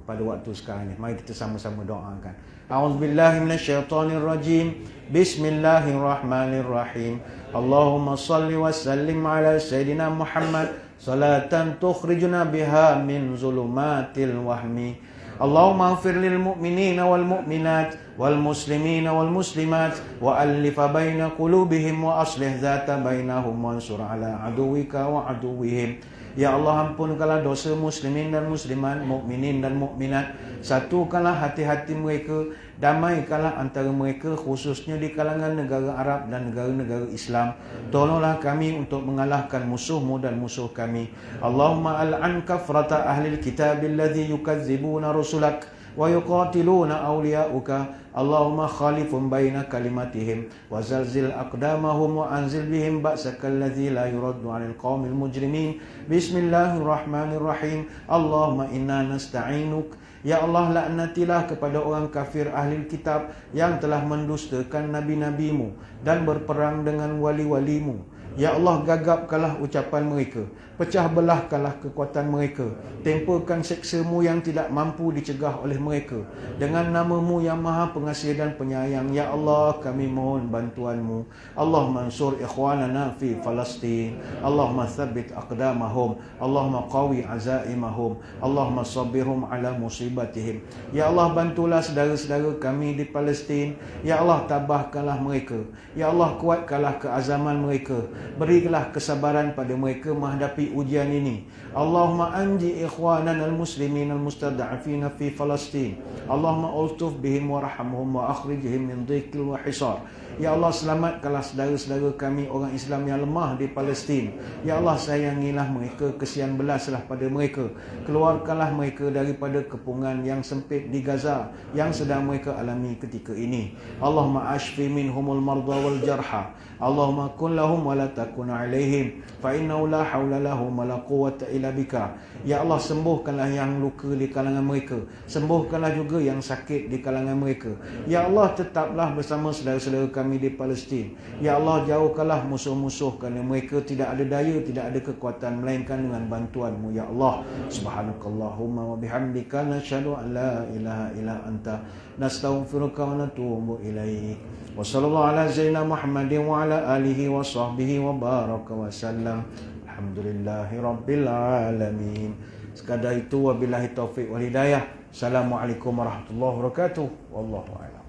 pada waktu sekarang ni. Mari kita sama-sama doakan. A'udzubillahi minasyaitonirrajim. Bismillahirrahmanirrahim. Allahumma salli wa sallim ala Sayyidina Muhammad salatan tukhrijuna biha min zulumatil wahmi. Allahumma ighfir lil mu'minina wal mu'minat wal muslimina wal muslimat wa alif baina qulubihim wa aslih dzata bainahum wansur ala aduwika wa aduwwihim. Ya Allah, ampunkanlah dosa muslimin dan muslimat, mukminin dan mukminat. Satukanlah hati-hati mereka, damaikanlah antara mereka, khususnya di kalangan negara Arab dan negara-negara Islam. Tolonglah kami untuk mengalahkan musuhmu dan musuh kami. Allahumma al'an kafrata ahlil kitabil ladzi yukazzibuna rusulak wa yuqatiluna awliya'uka. Allahumma khalifum baina kalimatihim wa zalzil aqdamahum wa anzil bihim ba'sakal ladzi la yuraddu 'anil qaumil mujrimin. Bismillahirrahmanirrahim. Allahumma inna nasta'inuk. Ya Allah, laknatilah kepada orang kafir ahli kitab yang telah mendustakan nabi-nabimu dan berperang dengan wali-walimu. Ya Allah, gagapkanlah ucapan mereka, pecah belahkanlah kekuatan mereka, tempakan seksamu yang tidak mampu dicegah oleh mereka. Dengan namamu yang maha pengasih dan penyayang, Ya Allah, kami mohon bantuanmu. Allahumma ansur ikhwanana fi Palestin. Allahumma thabbit aqdamahum. Allahumma qawi azaimahum. Allahumma sabbirhum ala musibatihim. Ya Allah, bantulah saudara-saudara kami di Palestin. Ya Allah, tabahkanlah mereka. Ya Allah, kuatkanlah keazaman mereka. Berilah kesabaran pada mereka menghadapi ujian ini. Allahumma anji ikhwanan al-muslimin al-mustada'afina fi Palestin. Allahumma ultuf bihim warhamhum wa akhrijhim min dhiqil wa hisar. Ya Allah, selamatkanlah saudara-saudara kami orang Islam yang lemah di Palestin. Ya Allah, sayangilah mereka, kesian belaslah pada mereka. Keluarkanlah mereka daripada kepungan yang sempit di Gaza yang sedang mereka alami ketika ini. Allahumma ashfi minhumul marda wal jarha. Allahumma kun lahum wa la takun alaihim fa innahu la hawla lahum wa la quwwata illa bika. Ya Allah, sembuhkanlah yang luka di kalangan mereka, sembuhkanlah juga yang sakit di kalangan mereka. Ya Allah, tetaplah bersama saudara-saudara kami di Palestin. Ya Allah, jauhkanlah musuh-musuh, kerana mereka tidak ada daya, tidak ada kekuatan melainkan dengan bantuanmu. Ya Allah, subhanakallahumma wa bihamdika nasyhadu an la ilaha illa anta nastaghfiruka wa natubu ilaik. Wa sallallahu ala sayyidina Muhammadin wa ala alihi wa sahbihi wa baraka wa sallam. Alhamdulillahi rabbil alamin. Sekadar itu, wabillahi taufiq wal hidayah. Assalamualaikum warahmatullahi wabarakatuh. Wallahu a'lam.